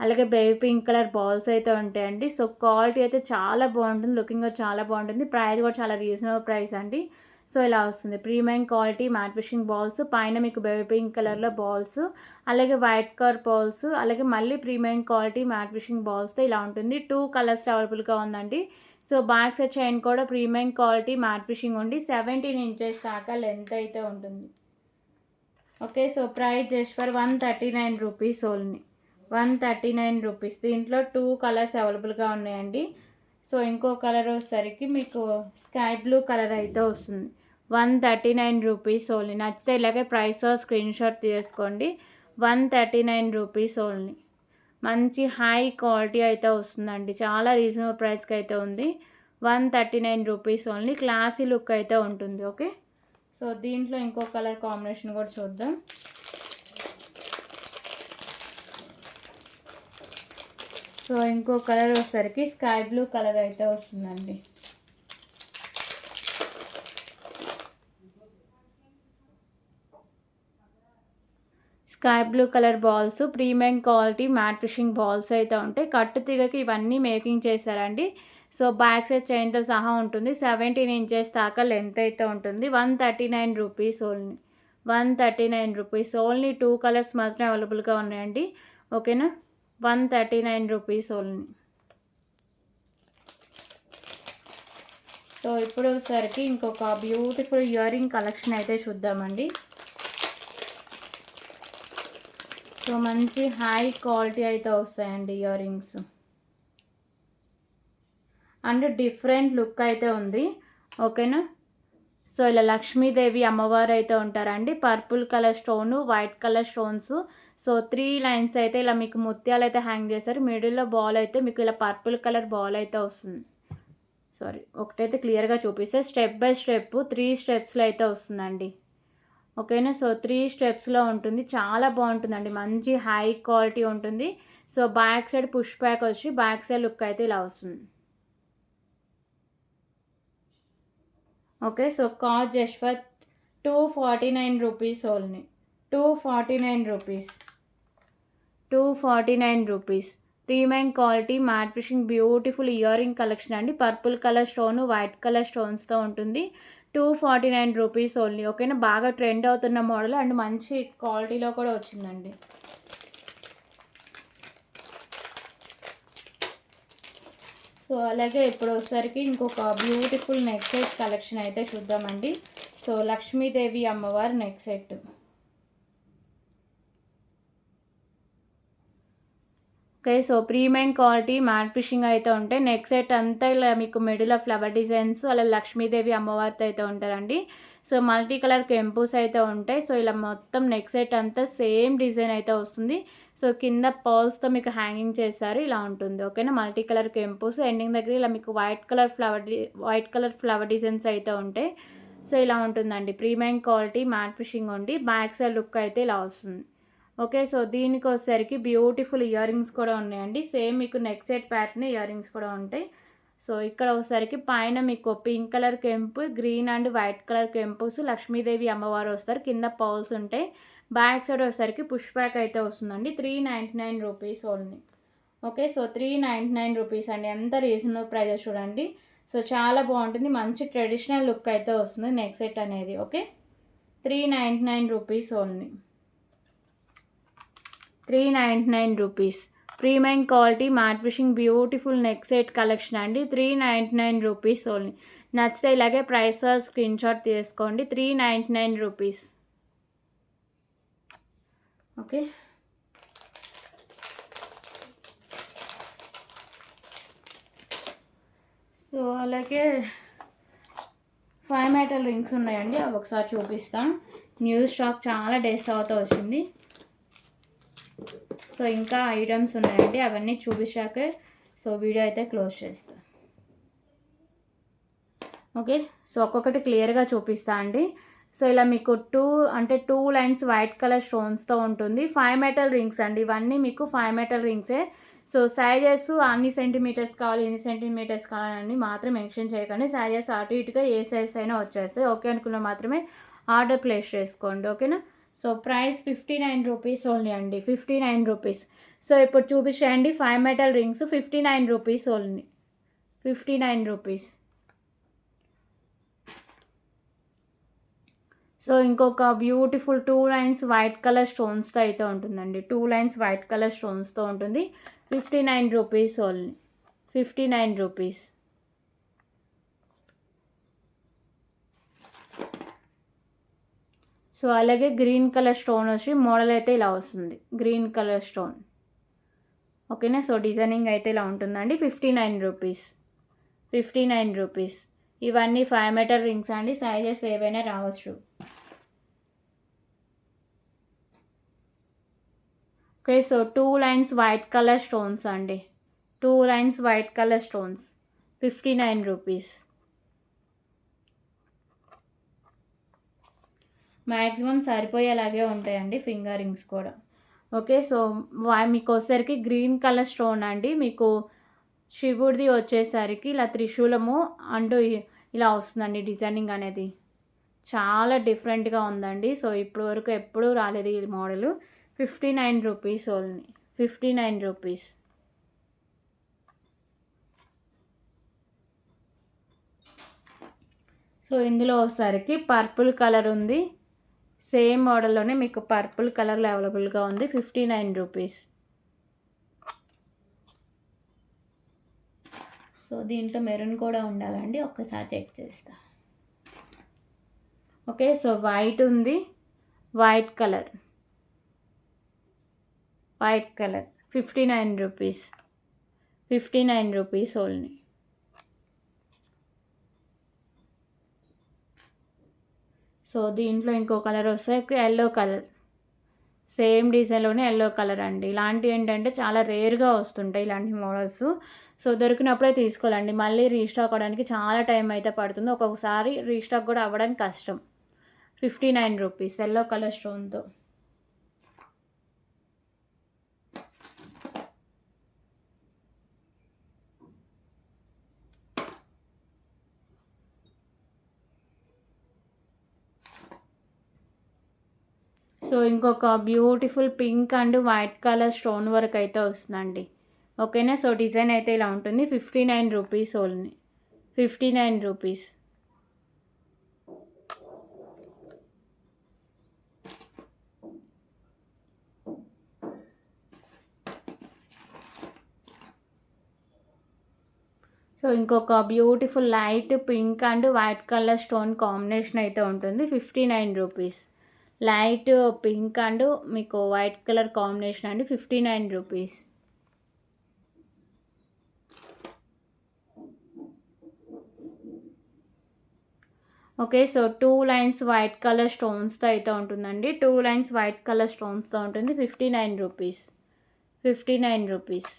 అలాగే బేబీ పింక్ కలర్ బాల్స్ అయితే ఉంటాయండి. సో క్వాలిటీ అయితే చాలా బాగుంటుంది. లుకింగ్ కూడా చాలా బాగుంటుంది. ప్రైస్ కూడా చాలా రీజనబుల్ ప్రైస్ అండి. సో ఇలా వస్తుంది premium quality matte finishing balls. పైన మీకు బేబీ పింక్ కలర్లో బాల్స్, అలాగే వైట్ కలర్ బాల్స్, అలాగే మళ్ళీ ప్రీమియం క్వాలిటీ మ్యాట్ ఫినిషింగ్ బాల్స్తో ఇలా ఉంటుంది. 2 కలర్స్ అవైలబుల్గా ఉందండి. సో బ్యాక్ సైడ్ చైన్ కూడా ప్రీమియం క్వాలిటీ మ్యాట్ ఫినిషింగ్ ఉండి 17 ఇంచెస్ దాకా లెంత్ అయితే ఉంటుంది. Okay, so price just for 139 rupees only. 139 rupees. దీంట్లో 2 కలర్స్ అవైలబుల్గా ఉన్నాయండి. సో ఇంకో కలర్ వచ్చేసరికి మీకు స్కై బ్లూ కలర్ అయితే వస్తుంది. 139 రూపీస్ ఓన్లీ. నచ్చితే ఇలాగే ప్రైస్ స్క్రీన్ షాట్ తీసుకోండి. 139 రూపీస్ ఓన్లీ. మంచి హై క్వాలిటీ అయితే వస్తుందండి. చాలా రీజనబుల్ ప్రైస్కి అయితే ఉంది. 139 రూపీస్ ఓన్లీ. క్లాసీ లుక్ అయితే ఉంటుంది. ఓకే, సో దీంట్లో ఇంకో కలర్ కాంబినేషన్ కూడా చూద్దాం. సో ఇంకో కలర్ వచ్చేసరికి స్కై బ్లూ కలర్ అయితే వస్తుందండి. Sky blue colour balls, premium quality matte finishing balls అయితే ఉంటాయి. కట్టు తీగకి ఇవన్నీ మేకింగ్ చేశారండి. సో బ్యాక్ సైడ్ చైన్తో సహా ఉంటుంది. 17 ఇంచెస్ దాకా లెంత్ అయితే ఉంటుంది. 139 rupees only. 139 rupees. Only 2 colours మాత్రమే అవైలబుల్గా ఉన్నాయండి. ఓకేనా, 139 రూపీస్ ఓన్లీ. సో ఇప్పుడు సరికి ఇంకొక బ్యూటిఫుల్ ఇయర్ రింగ్ కలెక్షన్ అయితే చూద్దామండి. సో మంచి హై క్వాలిటీ అయితే వస్తాయండి ear rings. And different look అయితే ఉంది. ఓకేనా, సో ఇలా లక్ష్మీదేవి అమ్మవారు అయితే ఉంటారండి. Purple colour stone, white colour stones. So 3 lines అయితే ఇలా మీకు ముత్యాలు అయితే హ్యాంగ్ చేశారు. మిడిల్లో బాల్ అయితే మీకు ఇలా పర్పుల్ కలర్ బాల్ అయితే వస్తుంది. సారీ, ఒకటైతే క్లియర్గా చూపిస్తే స్టెప్ బై స్టెప్ 3 స్టెప్స్లో అయితే వస్తుందండి. ఓకేనా, సో 3 స్టెప్స్లో ఉంటుంది. చాలా బాగుంటుందండి. మంచి హై క్వాలిటీ ఉంటుంది. So back side push back వచ్చి బ్యాక్ సైడ్ లుక్ అయితే ఇలా వస్తుంది. Okay, so cost just for 249 rupees only. 249 rupees. 249 rupees. Premium quality matte finishing beautiful ear ring collection అండి. Purple colour stone, white colour స్టోన్స్తో ఉంటుంది. 249 rupees only. ఓకేనా, బాగా trend అవుతున్న మోడల్ అండ్ మంచి క్వాలిటీలో కూడా వచ్చిందండి. సో అలాగే ఇప్పుడు వచ్చేసరికి ఇంకొక బ్యూటిఫుల్ నెక్ సెట్ కలెక్షన్ అయితే చూద్దామండి. సో లక్ష్మీదేవి అమ్మవారి neck set. Okay. So premium quality matte finishing అయితే ఉంటాయి. నెక్ సెట్ అంతా ఇలా మీకు మిడిల్‌లో ఫ్లవర్ డిజైన్స్ అలా లక్ష్మీదేవి అమ్మవారితో అయితే ఉంటారండి. సో మల్టీ కలర్ కెంపుస్ అయితే ఉంటాయి. సో ఇలా మొత్తం నెక్ సెట్ అంతా సేమ్ డిజైన్ అయితే వస్తుంది. సో కింద పర్ల్స్‌తో మీకు హ్యాంగింగ్ చేశారు. ఇలా ఉంటుంది. ఓకేనా. మల్టీ కలర్ కెంపుస్ ఎండింగ్ దగ్గర ఇలా మీకు వైట్ కలర్ ఫ్లవర్ డిజైన్స్ అయితే ఉంటాయి. సో ఇలా ఉంటుందండి. ప్రీమియం క్వాలిటీ మ్యాట్ ఫినిషింగ్ ఉండి బ్యాక్ సైడ్ లుక్ అయితే ఇలా వస్తుంది. ఓకే. సో దీనికి వచ్చేసరికి బ్యూటిఫుల్ ఇయర్ రింగ్స్ కూడా ఉన్నాయండి. సేమ్ మీకు neck set pattern ear rings కూడా ఉంటాయి. సో ఇక్కడ వచ్చేసరికి పైన మీకు పింక్ కలర్ కెంపు, గ్రీన్ అండ్ వైట్ కలర్ కెంపుస్, లక్ష్మీదేవి అమ్మవారు వస్తారు. కింద పౌల్స్ ఉంటాయి. బ్యాక్ సైడ్ వచ్చేసరికి పుష్ బ్యాక్ అయితే వస్తుందండి. 399 rupees only. Okay. So 399 rupees అండి. ఎంత రీజనబుల్ ప్రైస్ చూడండి. సో చాలా బాగుంటుంది. మంచి ట్రెడిషనల్ లుక్ అయితే వస్తుంది నెక్ సెట్ అనేది. Okay. 399 rupees only. 399 rupees. Premium quality matte finishing beautiful neck set collection అండి. 399 రూపీస్ ఓన్లీ. నచ్చితే ఇలాగే ప్రైస్ స్క్రీన్ షాట్ తీసుకోండి. 399 రూపీస్. ఓకే. సో అలాగే 5 మెటల్ రింగ్స్ ఉన్నాయండి. అవి ఒకసారి చూపిస్తాను. న్యూస్ స్టాక్ చాలా డేస్ అవుతూ వచ్చింది. సో ఇంకా ఐటమ్స్ ఉన్నాయండి. అవన్నీ చూపించాకే సో వీడియో అయితే క్లోజ్ చేస్తాను. ఓకే. సో ఒక్కొక్కటి క్లియర్గా చూపిస్తా అండి. సో ఇలా మీకు 2 లైన్స్ వైట్ కలర్ స్టోన్స్తో ఉంటుంది. 5 మెటల్ రింగ్స్ అండి. ఇవన్నీ మీకు 5 మెటల్ రింగ్సే. సో సైజెస్ అన్ని సెంటీమీటర్స్ కావాలి, ఎన్ని సెంటీమీటర్స్ కావాలని మాత్రం మెన్షన్ చేయకండి. సైజెస్ అటు ఇటుగా ఏ సైజ్ అయినా వచ్చేస్తాయి. ఓకే అనుకున్న మాత్రమే ఆర్డర్ ప్లేస్ చేసుకోండి. ఓకేనా. సో ప్రైస్ 59 రూపీస్ ఓన్లీ అండి. 59 రూపీస్. సో ఇప్పుడు చూపించండి 5 metal rings 59 rupees only. 59 rupees. So ఇంకొక బ్యూటిఫుల్ 2 లైన్స్ వైట్ కలర్ స్టోన్స్తో అయితే ఉంటుందండి. 2 లైన్స్ వైట్ కలర్ స్టోన్స్తో ఉంటుంది. 59 రూపీస్ ఓన్లీ. 59 రూపీస్. సో అలాగే గ్రీన్ కలర్ స్టోన్ వచ్చి మోడల్ అయితే ఇలా వస్తుంది. Green colour stone. ఓకేనా. సో డిజైనింగ్ అయితే ఇలా ఉంటుందండి. 59 రూపీస్. 59 రూపీస్. ఇవన్నీ 5 మెటల్ రింగ్స్ అండి. సైజెస్ ఏవైనా రావచ్చు. Okay. So 2 lines white colour stones అండి. 2 lines white colour stones. 59 rupees. Maximum సరిపోయేలాగే ఉంటాయండి ఫింగర్ రింగ్స్ కూడా. ఓకే. సో మీకు వచ్చేసరికి గ్రీన్ కలర్ స్టోన్ అండి. మీకు శివుడిది వచ్చేసరికి ఇలా త్రిశూలము అంటూ ఇలా వస్తుందండి డిజైనింగ్ అనేది. చాలా డిఫరెంట్గా ఉందండి. సో ఇప్పటి వరకు ఎప్పుడూ రాలేదు ఈ model. 59 rupees only. 59 rupees. So ఇందులో వచ్చేసరికి పర్పుల్ కలర్ ఉంది. సేమ్ మోడల్లోనే మీకు పర్పుల్ కలర్లో అవైలబుల్గా ఉంది. 59 రూపీస్. సో దీంట్లో మెరూన్ కూడా ఉండాలండి. ఒక్కసారి చెక్ చేస్తా. ఓకే. సో వైట్ ఉంది. White colour 59 rupees. 59 rupees only. So దీంట్లో ఇంకో కలర్ వస్తే ఎల్లో కలర్. సేమ్ డిజైన్లోనే ఎల్లో కలర్ అండి. ఇలాంటివి ఏంటంటే చాలా రేర్గా వస్తుంటాయి ఇలాంటి మోడల్స్. సో దొరికినప్పుడే తీసుకోవాలండి. మళ్ళీ రీస్టాక్ అవ్వడానికి చాలా టైం అయితే పడుతుంది. ఒక్కొక్కసారి రీస్టాక్ కూడా అవ్వడానికి కష్టం. 59 రూపీస్ ఎల్లో కలర్ స్టోన్తో. సో ఇంకొక beautiful pink and white colour stone work అయితే వస్తుందండి. ఓకేనా. సో డిజైన్ అయితే ఇలా ఉంటుంది. 59 రూపీస్ ఓన్లీ. 59 రూపీస్. సో ఇంకొక beautiful light pink and white colour stone combination అయితే ఉంటుంది. 59 రూపీస్. లైట్ పింక్ అండ్ మీకు వైట్ కలర్ కాంబినేషన్ అండి. 59 rupees. Okay. So 2 lines white colour స్టోన్స్‌తో అయితే ఉంటుందండి. 2 లైన్స్ వైట్ కలర్ స్టోన్స్‌తో ఉంటుంది. 59 రూపీస్. 59 రూపీస్.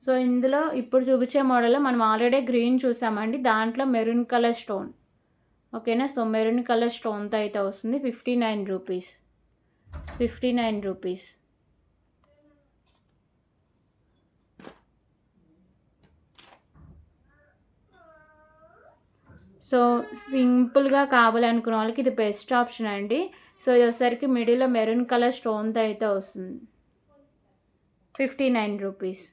సో ఇందులో ఇప్పుడు చూపించే మోడల్‌లో మనం ఆల్రెడీ గ్రీన్ చూసామండి. దాంట్లో మెరూన్ కలర్ స్టోన్. ఓకేనా. సో మెరూన్ కలర్ స్టోన్‌తో అయితే వస్తుంది. 59 రూపీస్. 59 రూపీస్. సో సింపుల్‌గా కావాలనుకున్న వాళ్ళకి ఇది బెస్ట్ ఆప్షన్ అండి. సో ఇది వచ్చేసరికి మిడిల్‌లో మెరూన్ కలర్ స్టోన్‌తో అయితే వస్తుంది. 59 rupees.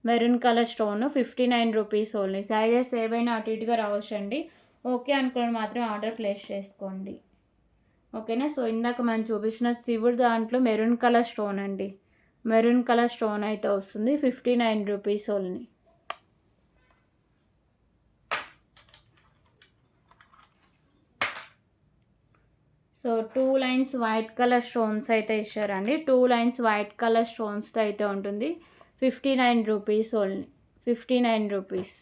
Maroon colour stone 59 rupees only. Sizes ఏవైనా అటు ఇటుగా రావచ్చండి. ఓకే అనుకున్న మాత్రం ఆర్డర్ ప్లేస్ చేసుకోండి. ఓకేనా. సో ఇందాక మనం చూపించిన శివుడు దాంట్లో మెరూన్ కలర్ స్టోన్ అండి. మెరూన్ కలర్ స్టోన్ అయితే వస్తుంది. 59 rupees only. So 2 lines white colour stones అయితే ఇచ్చారండి. 2 లైన్స్ వైట్ కలర్ స్టోన్స్‌తో అయితే ఉంటుంది. 59 రూపీస్ ఓన్లీ. 59 రూపీస్.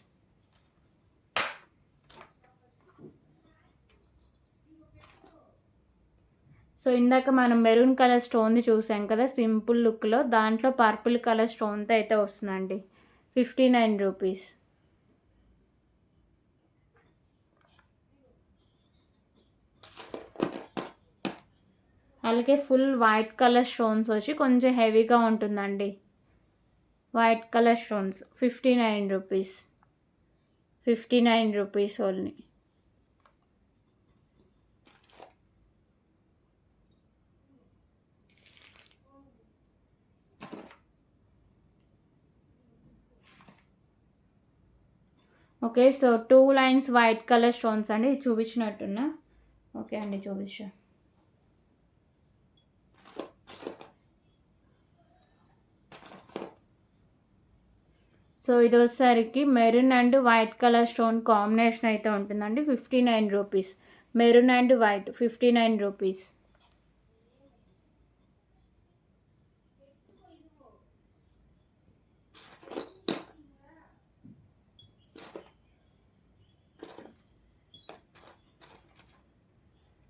సో ఇందాక మనం మెరూన్ కలర్ స్టోన్‌ది చూసాం కదా సింపుల్ లుక్‌లో. దాంట్లో పర్పుల్ కలర్ స్టోన్‌తో అయితే వస్తుందండి. 59 రూపీస్. అలాగే ఫుల్ వైట్ కలర్ స్టోన్స్ వచ్చి కొంచెం హెవీగా ఉంటుందండి. White colour stones 59 rupees. 59 rupees only. Okay. So 2 lines white colour stones అండి. ఇది చూపించినట్టున్నా. ఓకే అండి చూపించా. సో ఇది వచ్చేసరికి maroon and white colour stone combination అయితే ఉంటుందండి. 59 rupees. Maroon and white 59 rupees.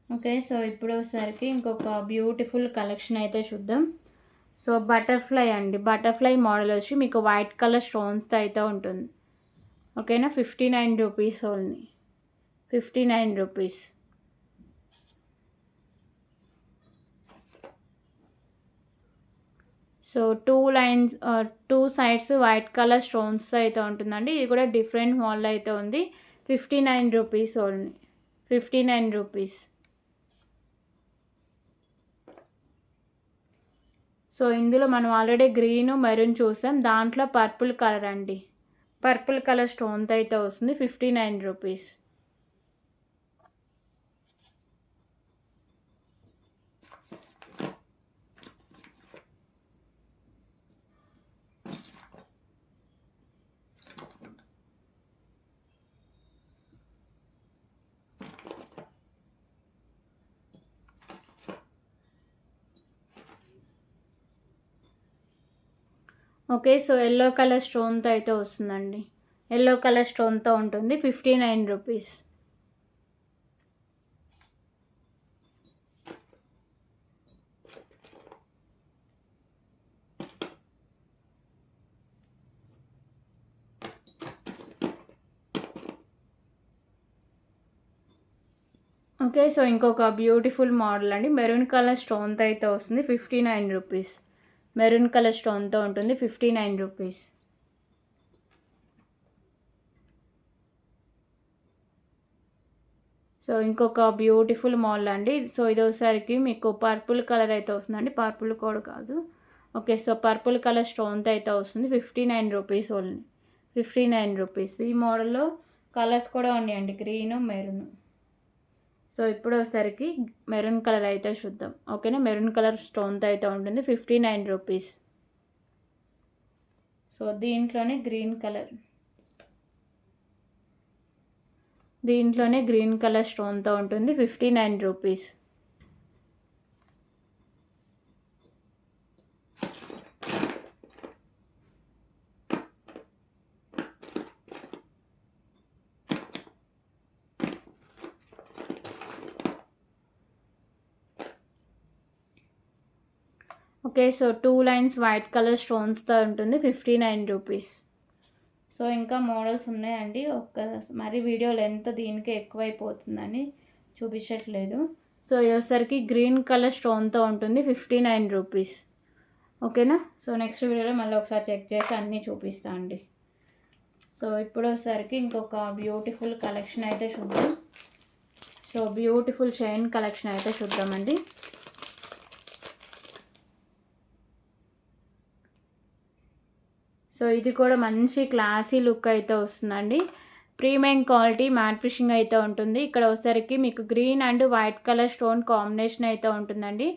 Okay. So ఇప్పుడు వచ్చేసరికి ఇంకొక బ్యూటిఫుల్ కలెక్షన్ అయితే చూద్దాం. సో బటర్ఫ్లై అండి. బటర్ఫ్లై మోడల్ వచ్చి మీకు వైట్ కలర్ స్టోన్స్తో అయితే ఉంటుంది. ఓకేనా. 59 rupees only. 59 rupees. So 2 lines 2 sides white colour స్టోన్స్తో అయితే ఉంటుందండి. ఇది కూడా డిఫరెంట్ మోడల్ అయితే ఉంది. 59 రూపీస్ ఓన్లీ. 59 రూపీస్. సో ఇందులో మనం ఆల్రెడీ గ్రీను మెరూన్ చూసాం. దాంట్లో పర్పుల్ కలర్ అండి. పర్పుల్ కలర్ స్టోన్తో అయితే వస్తుంది. 59 rupees. Okay. So yellow colour స్టోన్తో అయితే వస్తుందండి. ఎల్లో కలర్ స్టోన్తో ఉంటుంది. 59 రూపీస్. ఓకే. సో ఇంకొక బ్యూటిఫుల్ మోడల్ అండి. మెరూన్ కలర్ స్టోన్తో అయితే వస్తుంది. 59 రూపీస్. మెరూన్ కలర్ స్టోన్తో ఉంటుంది. 59 రూపీస్. సో ఇంకొక బ్యూటిఫుల్ మోడల్ అండి. సో ఇది వచ్చేసరికి మీకు పర్పుల్ కలర్ అయితే వస్తుందండి. పర్పుల్ కూడా కాదు. ఓకే. సో పర్పుల్ కలర్ స్టోన్తో అయితే వస్తుంది. 59 రూపీస్ ఓన్లీ. 59 రూపీస్. ఈ మోడల్లో కలర్స్ కూడా ఉన్నాయండి. Green maroon. సో ఇప్పుడు వచ్చేసరికి మెరూన్ కలర్ అయితే చూద్దాం. ఓకేనా. మెరూన్ కలర్ స్టోన్తో అయితే ఉంటుంది. 59 రూపీస్. సో దీంట్లోనే గ్రీన్ కలర్. దీంట్లోనే గ్రీన్ కలర్ స్టోన్తో ఉంటుంది. 59 rupees. Okay. So 2 lines white colour స్టోన్స్‌తో ఉంటుంది. 59 రూపీస్. సో ఇంకా మోడల్స్ ఉన్నాయండి. మరి వీడియో లెంత్ దీనికే ఎక్కువైపోతుందని చూపించట్లేదు. సో ఇది వచ్చేసరికి గ్రీన్ కలర్ స్టోన్‌తో ఉంటుంది. 59 రూపీస్. ఓకేనా. సో నెక్స్ట్ వీడియోలో మళ్ళీ ఒకసారి చెక్ చేసి అన్నీ చూపిస్తా అండి. సో ఇప్పుడు వచ్చేసరికి ఇంకొక బ్యూటిఫుల్ కలెక్షన్ అయితే చూద్దాం. సో బ్యూటిఫుల్ చైన్ కలెక్షన్ అయితే చూద్దామండి. సో ఇది కూడా మంచి క్లాసీ లుక్ అయితే వస్తుందండి. ప్రీమియం క్వాలిటీ మ్యాట్ ఫినిషింగ్ అయితే ఉంటుంది. ఇక్కడ వచ్చేసరికి మీకు green and white colour stone combination అయితే ఉంటుందండి.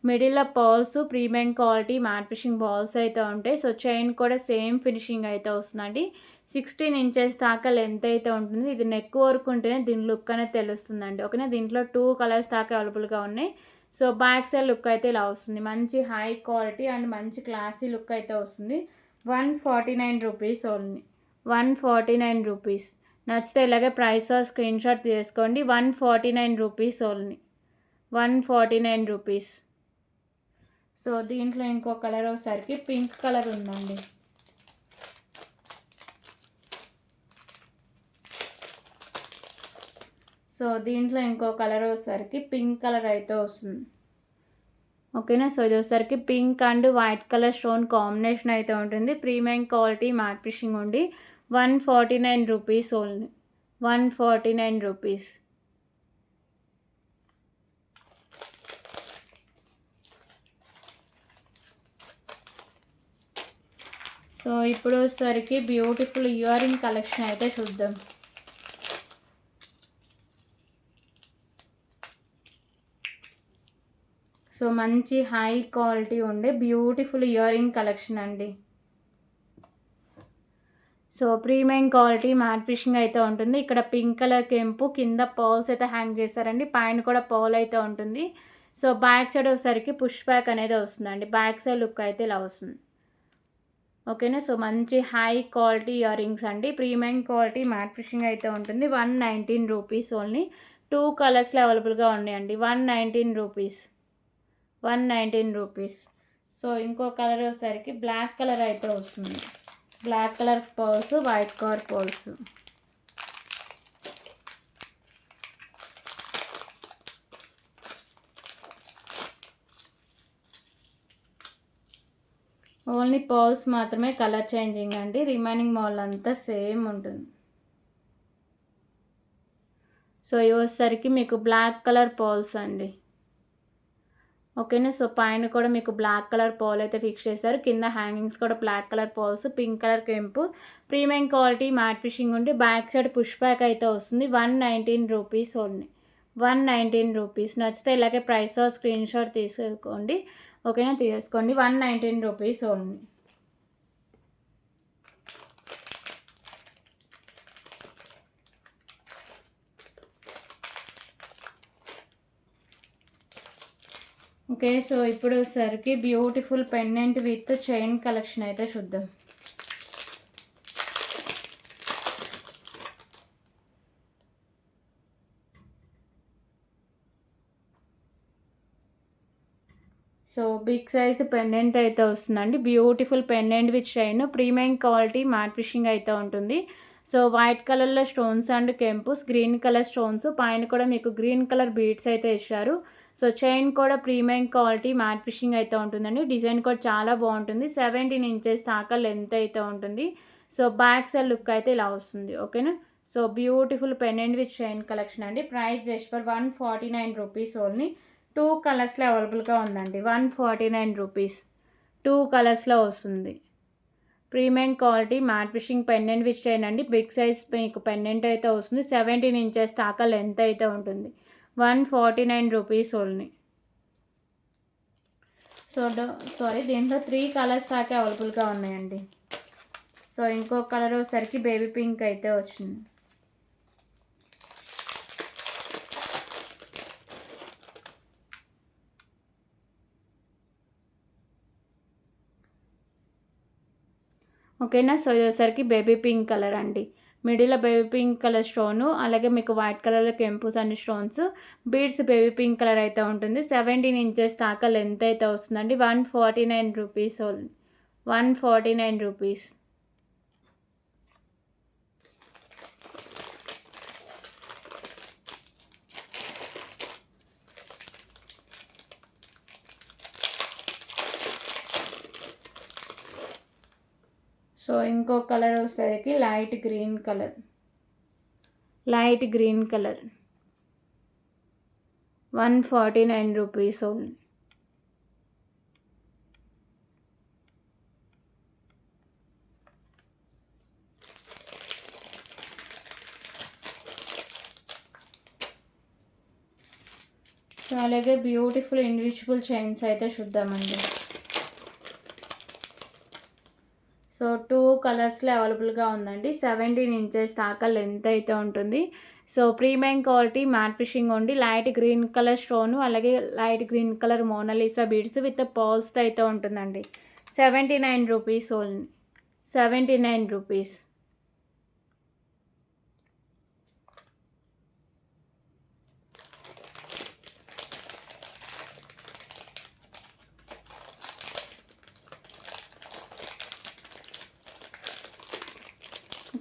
మిడిల్లో pearls premium quality matte finishing balls అయితే ఉంటాయి. సో చైన్ కూడా సేమ్ ఫినిషింగ్ అయితే వస్తుందండి. 16 ఇంచెస్ దాకా లెంత్ అయితే ఉంటుంది. ఇది నెక్ వరకు ఉంటేనే దీని లుక్ అనేది తెలుస్తుందండి. ఓకేనా. దీంట్లో 2 కలర్స్ దాకా అవైలబుల్గా ఉన్నాయి. సో బ్యాక్ సైడ్ లుక్ అయితే ఇలా వస్తుంది. మంచి హై క్వాలిటీ అండ్ మంచి క్లాసీ లుక్ అయితే వస్తుంది. 149 రూపీస్ ఓన్లీ. 149 రూపీస్. నచ్చితే ఇలాగే ప్రైస్ స్క్రీన్ షాట్ తీసుకోండి. 149 రూపీస్ ఓన్లీ. 149 రూపీస్. సో దీంట్లో ఇంకో కలర్ వచ్చేసరికి పింక్ కలర్ ఉందండి. సో దీంట్లో ఇంకో కలర్ వచ్చేసరికి పింక్ కలర్ అయితే వస్తుంది. ఓకేనా. సో ఇది వచ్చేసరికి pink and white colour stone combination అయితే ఉంటుంది. ప్రీమియం క్వాలిటీ మ్యాట్ ఫినిషింగ్ ఉండి 149 రూపీస్ ఓన్లీ. 149 రూపీస్. సో ఇప్పుడు వచ్చేసరికి బ్యూటిఫుల్ ఇయర్ రింగ్ కలెక్షన్ అయితే చూద్దాం. సో మంచి హై క్వాలిటీ ఉండే బ్యూటిఫుల్ ఇయర్ రింగ్ కలెక్షన్ అండి. So premium quality matte finishing అయితే ఉంటుంది. ఇక్కడ పింక్ కలర్ కెంపు కింద పర్ల్స్ అయితే హ్యాంగ్ చేశారండి. పైన కూడా పర్ల్ అయితే ఉంటుంది. సో బ్యాక్ సైడ్ వచ్చేసరికి పుష్ బ్యాక్ అనేది వస్తుందండి. బ్యాక్ సైడ్ లుక్ అయితే ఇలా వస్తుంది. ఓకేనా. సో మంచి హై క్వాలిటీ ఇయర్ రింగ్స్ అండి. ప్రీమియం క్వాలిటీ మ్యాట్ ఫినిషింగ్ అయితే ఉంటుంది. 119 రూపీస్ ఓన్లీ. 2 కలర్స్లో అవైలబుల్గా ఉన్నాయండి. 119 రూపీస్. 119 రూపీస్. సో ఇంకో కలర్ వచ్చేసరికి బ్లాక్ కలర్ అయితే వస్తుంది. Black colour pearls, white colour pearls. Only pearls మాత్రమే కలర్ చేంజింగ్ అండి. రిమైనింగ్ మోడల్ అంతా సేమ్ ఉంటుంది. సో ఇవి వచ్చేసరికి మీకు బ్లాక్ కలర్ పర్ల్స్ అండి. ఓకేనా. సో పైన కూడా మీకు బ్లాక్ కలర్ పర్ల్ అయితే ఫిక్స్ చేశారు. కింద హ్యాంగింగ్స్ కూడా black colour pearls, pink colour కెంపు, ప్రీమియం క్వాలిటీ మ్యాట్ ఫినిషింగ్ ఉండి బ్యాక్ సైడ్ పుష్ బ్యాక్ అయితే వస్తుంది. 119 రూపీస్ ఓన్లీ. 119 రూపీస్. నచ్చితే ఇలాగే ప్రైస్ స్క్రీన్ షాట్ తీసుకోండి. ఓకేనా. తీసుకోండి. 119 రూపీస్ ఓన్లీ. ఓకే. సో ఇప్పుడు వచ్చేసరికి beautiful pendant with chain collection అయితే చూద్దాం. సో బిగ్ సైజ్ పెండెంట్ అయితే వస్తుందండి. Beautiful pendant with chain, premium quality matte finishing అయితే ఉంటుంది. సో వైట్ కలర్లో స్టోన్స్ అండ్ కెంపుస్, గ్రీన్ కలర్ స్టోన్స్, పైన కూడా మీకు గ్రీన్ కలర్ బీడ్స్ అయితే ఇచ్చారు. సో చైన్ కూడా ప్రీమియం క్వాలిటీ మ్యాట్ ఫినిషింగ్ అయితే ఉంటుందండి. డిజైన్ కూడా చాలా బాగుంటుంది. 17 ఇంచెస్ దాకా లెంత్ అయితే ఉంటుంది. సో బ్యాక్ సైడ్ లుక్ అయితే ఇలా వస్తుంది. ఓకేనా. So beautiful pendant with chain collection అండి. Price just for 149 rupees only. 2 కలర్స్లో అవైలబుల్గా ఉందండి. 149 రూపీస్. 2 కలర్స్లో వస్తుంది. Premium quality matte finishing pendant with chain అండి. బిగ్ సైజ్ మీకు పెండెంట్ అయితే వస్తుంది. 17 ఇంచెస్ దాకా లెంత్ అయితే ఉంటుంది. 149 రూపీస్ ఓన్లీ. సో దీంట్లో 3 కలర్స్ దాకా అవైలబుల్గా ఉన్నాయండి. సో ఇంకో కలర్ వచ్చేసరికి బేబీ పింక్ అయితే వచ్చింది. ఓకేనా. సో ఇది వచ్చేసరికి బేబీ పింక్ కలర్ అండి. మిడిల్లో బేబీ పింక్ కలర్ స్టోను, అలాగే మీకు వైట్ కలర్లో కెంపుస్ and stones, beads baby pink colour అయితే ఉంటుంది. 17 ఇంచెస్ దాకా లెంత్ అయితే వస్తుందండి. 149 రూపీస్ ఓన్లీ, 149 రూపీస్. సో ఇంకో కలర్ వచ్చేసరికి light green colour, 149 rupees only. So అలాగే బ్యూటిఫుల్ ఇన్విజిబుల్ చైన్స్ అయితే చూద్దామండి. సో 2 కలర్స్లో అవైలబుల్గా ఉందండి. 17 ఇంచెస్ దాకా లెంత్ అయితే ఉంటుంది. So premium quality matte finishing ఉండి లైట్ గ్రీన్ కలర్ స్టోను, అలాగే light green colour Mona Lisa beads with పర్ల్స్తో అయితే ఉంటుందండి. 79 rupees only, 79 rupees.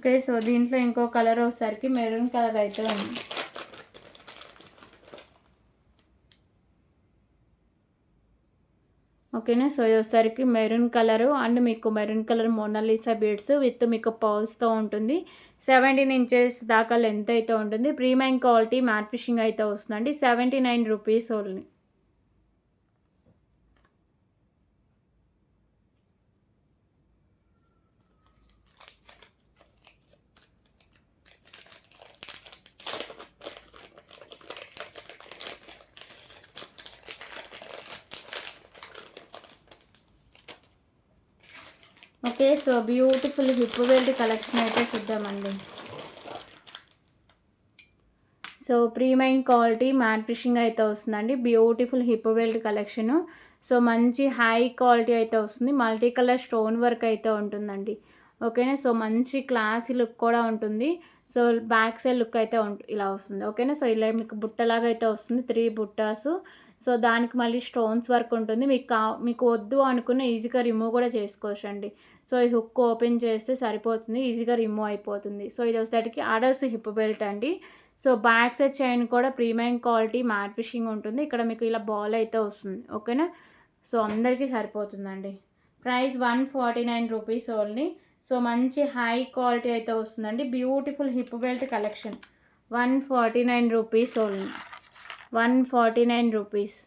Okay, so దీంట్లో ఇంకో కలర్ వచ్చేసరికి మెరూన్ కలర్ అయితే ఉంది. ఓకేనా, సో వచ్చేసరికి మెరూన్ కలరు అండ్ మీకు maroon colour Mona Lisa beads with మీకు పర్ల్స్తో ఉంటుంది. 17 ఇంచెస్ దాకా లెంత్ అయితే ఉంటుంది. ప్రీమియం క్వాలిటీ మ్యాట్ ఫిషింగ్ అయితే వస్తుందండి. 79 rupees only. Okay, so beautiful hip belt collection అయితే చూద్దామండి. So premium quality matte fishing అయితే వస్తుందండి. Beautiful hip belt collection. So మంచి హై క్వాలిటీ అయితే వస్తుంది. మల్టీ కలర్ స్టోన్ వర్క్ అయితే ఉంటుందండి. ఓకేనా, సో మంచి క్లాసీ లుక్ కూడా ఉంటుంది. సో బ్యాక్ సైడ్ లుక్ అయితే ఇలా వస్తుంది. ఓకేనా, సో ఇలా మీకు బుట్టలాగా అయితే వస్తుంది, 3 బుట్టాసు. సో దానికి మళ్ళీ స్టోన్స్ వర్క్ ఉంటుంది. మీకు వద్దు అనుకున్న ఈజీగా రిమూవ్ కూడా చేసుకోవచ్చు అండి. సో ఈ హుక్ ఓపెన్ చేస్తే సరిపోతుంది, ఈజీగా రిమూవ్ అయిపోతుంది. సో ఇది వచ్చేసరికి ఆడల్స్ హిప్ బెల్ట్ అండి. సో బ్యాక్ సైడ్ చైన్ కూడా ప్రీమియం క్వాలిటీ మ్యాట్ ఫిషింగ్ ఉంటుంది. ఇక్కడ మీకు ఇలా బాల్ అయితే వస్తుంది. ఓకేనా, సో అందరికీ సరిపోతుందండి. Price 149 rupees only. సో మంచి హై క్వాలిటీ అయితే వస్తుందండి. Beautiful hip belt collection, 149 rupees only, 149 rupees.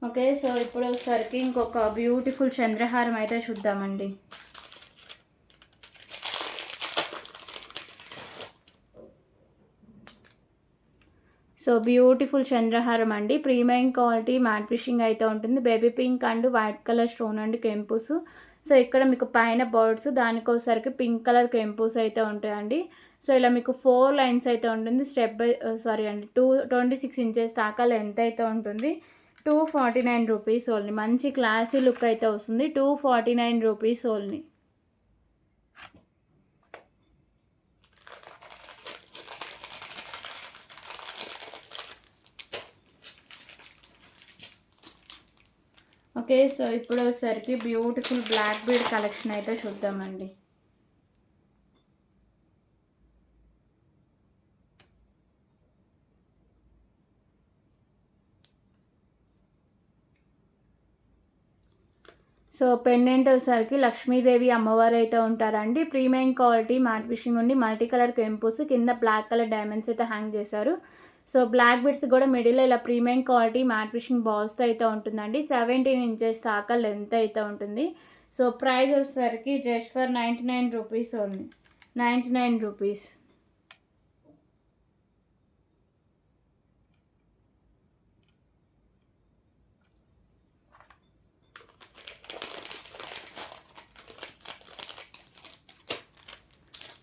Okay, so ఇప్పుడు వచ్చేసరికి ఇంకొక బ్యూటిఫుల్ చంద్రహారం అయితే చూద్దామండి. సో బ్యూటిఫుల్ చంద్రహారం అండి. ప్రీమియం క్వాలిటీ మ్యాట్ ఫిషింగ్ అయితే ఉంటుంది. Baby pink and white colour stone and కెంపుస్. సో ఇక్కడ మీకు పైన బర్డ్స్, దానికోసరికి పింక్ కలర్ కెంపుస్ అయితే ఉంటాయండి. సో ఇలా మీకు 4 లైన్స్ అయితే ఉంటుంది. 26 ఇంచెస్ దాకా లెంత్ అయితే ఉంటుంది. 249 రూపీస్ ఓన్లీ. మంచి క్లాసీ లుక్ అయితే వస్తుంది. 249 రూపీస్ ఓన్లీ. ఓకే, సో ఇప్పుడు వచ్చేసరికి బ్యూటిఫుల్ బ్లాక్ బీడ్ కలెక్షన్ అయితే చూద్దామండి. సో పెండెంట్ వచ్చేసరికి లక్ష్మీదేవి అమ్మవారు అయితే ఉంటారండి. ప్రీమియం క్వాలిటీ మ్యాట్ ఫిషింగ్ ఉండి మల్టీ కలర్ కెంపుస్, కింద బ్లాక్ కలర్ డైమండ్స్ అయితే హ్యాంగ్ చేశారు. సో బ్లాక్ బిడ్స్ కూడా మిడిల్లో ఇలా ప్రీమియం క్వాలిటీ మ్యాట్ ఫిషింగ్ బాల్స్తో అయితే ఉంటుందండి. 17 ఇంచెస్ దాకా లెంత్ అయితే ఉంటుంది. సో ప్రైస్ వచ్చేసరికి just for 99 rupees only, 99 rupees.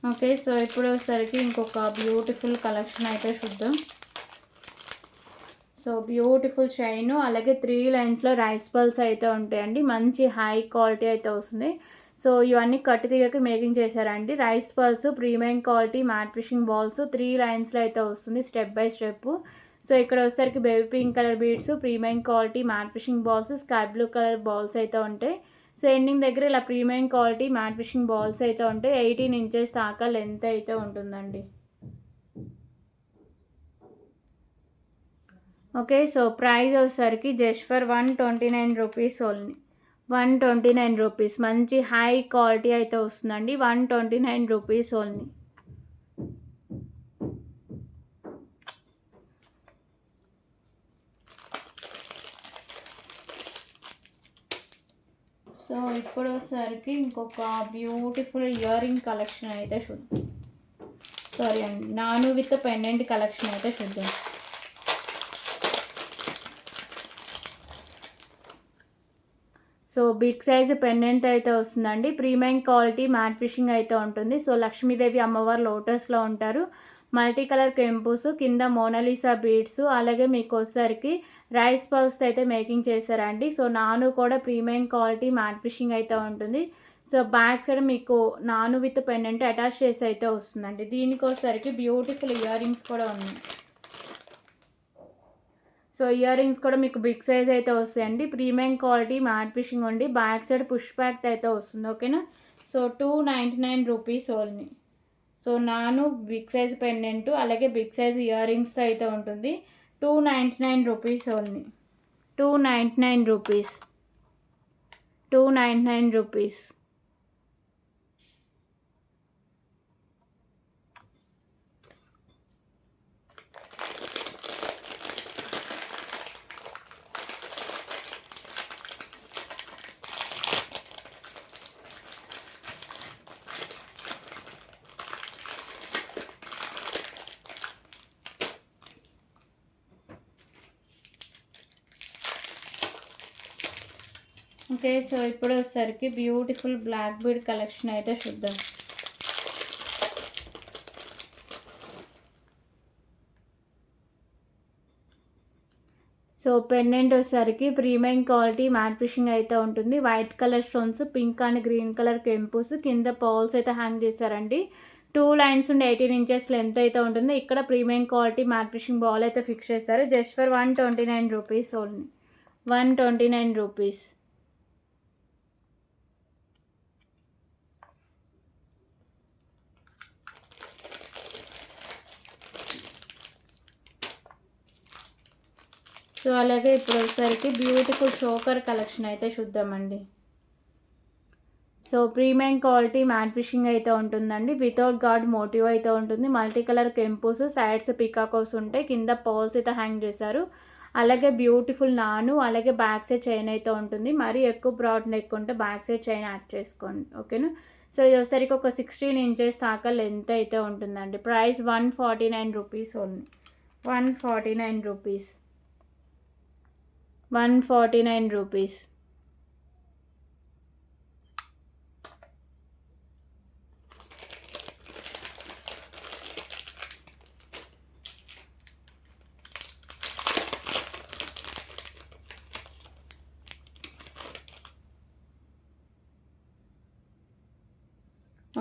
Okay, so ఇప్పుడు వచ్చేసరికి ఇంకొక బ్యూటిఫుల్ కలెక్షన్ అయితే చూద్దాం. సో బ్యూటిఫుల్ షైన్, అలాగే 3 లైన్స్లో రైస్ పల్స్ అయితే ఉంటాయండి. మంచి హై క్వాలిటీ అయితే వస్తుంది. సో ఇవన్నీ కట్టు తీగకి మేకింగ్ చేశారండి. Rice pearls, premium quality matte fishing balls 3 లైన్స్లో అయితే వస్తుంది స్టెప్ బై స్టెప్. సో ఇక్కడ వచ్చేసరికి baby pink colour beads, premium quality matte fishing balls, sky blue colour balls అయితే ఉంటాయి. సో ఎండింగ్ దగ్గర ఇలా premium quality matte fishing balls అయితే ఉంటాయి. 18 ఇంచెస్ దాకా లెంత్ అయితే ఉంటుందండి. ఓకే, సో ప్రైస్ వచ్చేసరికి just for 129 rupees only. 129 rupees. మంచి హై క్వాలిటీ అయితే వస్తుందండి. 129 రూపీస్ ఓన్లీ. సో ఇప్పుడు వచ్చేసరికి ఇంకొక బ్యూటిఫుల్ ఇయర్ రింగ్ కలెక్షన్ అయితే చూద్దాం. సారీ అండి, నాను విత్ పెండెంట్ కలెక్షన్ అయితే చూద్దాం. సో బిగ్ సైజ్ పెండెంట్ అయితే వస్తుందండి. ప్రీమియం క్వాలిటీ మ్యాట్ ఫిషింగ్ అయితే ఉంటుంది. సో లక్ష్మీదేవి అమ్మవారు లోటస్లో ఉంటారు. మల్టీ కలర్ కెంపుస్, కింద మోనాలిసా బీడ్స్, అలాగే మీకు వచ్చేసరికి రైస్ పల్స్ అయితే మేకింగ్ చేశారండి. సో నాను కూడా ప్రీమియం క్వాలిటీ మ్యాట్ ఫిషింగ్ అయితే ఉంటుంది. సో బ్యాక్ సైడ్ మీకు నాను విత్ పెండెంట్ అటాచ్ చేసి అయితే వస్తుందండి. దీనికి వచ్చేసరికి బ్యూటిఫుల్ ఇయర్ రింగ్స్ కూడా ఉన్నాయి. సో ఇయర్ రింగ్స్ కూడా మీకు బిగ్ సైజ్ అయితే వస్తాయండి. ప్రీమియం క్వాలిటీ మ్యాట్ ఫిషింగ్ ఉండి బ్యాక్ సైడ్ పుష్ బ్యాక్ అయితే వస్తుంది. ఓకేనా. So 299 rupees only. సో నాను బిగ్ సైజ్ పెండెంట్, అలాగే బిగ్ సైజ్ ఇయర్ రింగ్స్తో అయితే ఉంటుంది. 299 rupees only. 299 rupees. 299 rupees. Okay, so ఇప్పుడు వచ్చేసరికి బ్యూటిఫుల్ బ్లాక్ బీడ్ కలెక్షన్ అయితే చూద్దాం. సో పెండెంట్ వచ్చేసరికి ప్రీమియం క్వాలిటీ మ్యాట్ ఫిషింగ్ అయితే ఉంటుంది. White colour stones, pink and green colour కెంపుస్, కింద పర్ల్స్ అయితే హ్యాంగ్ చేశారండి. 2 లైన్స్ ఉండి 18 ఇంచెస్ లెంత్ అయితే ఉంటుంది. ఇక్కడ premium quality matte fishing ball అయితే ఫిక్స్ చేస్తారు. Just for 129 rupees only. 129 rupees. So అలాగే ఇప్పుడు వచ్చేసరికి బ్యూటిఫుల్ షోకర్ కలెక్షన్ అయితే చూద్దామండి. So premium quality matte fishing అయితే ఉంటుందండి. వితౌట్ గార్డ్ మోటివ్ అయితే ఉంటుంది. మల్టీ కలర్ కెంపుస్, సైడ్స్ పికాకోస్ ఉంటాయి. కింద పర్ల్స్ అయితే హ్యాంగ్ చేశారు. అలాగే బ్యూటిఫుల్ నాను, అలాగే బ్యాక్ సైడ్ చైన్ అయితే ఉంటుంది. మరీ ఎక్కువ బ్రాడ్ నెక్ ఉంటే బ్యాక్ సైడ్ చైన్ యాడ్ చేసుకోండి. ఓకేనా. సో ఇది వచ్చేసరికి ఒక 16 ఇంచెస్ దాకా లెంత్ అయితే ఉంటుందండి. Price 149 rupees only. 149 rupees. 149 rupees.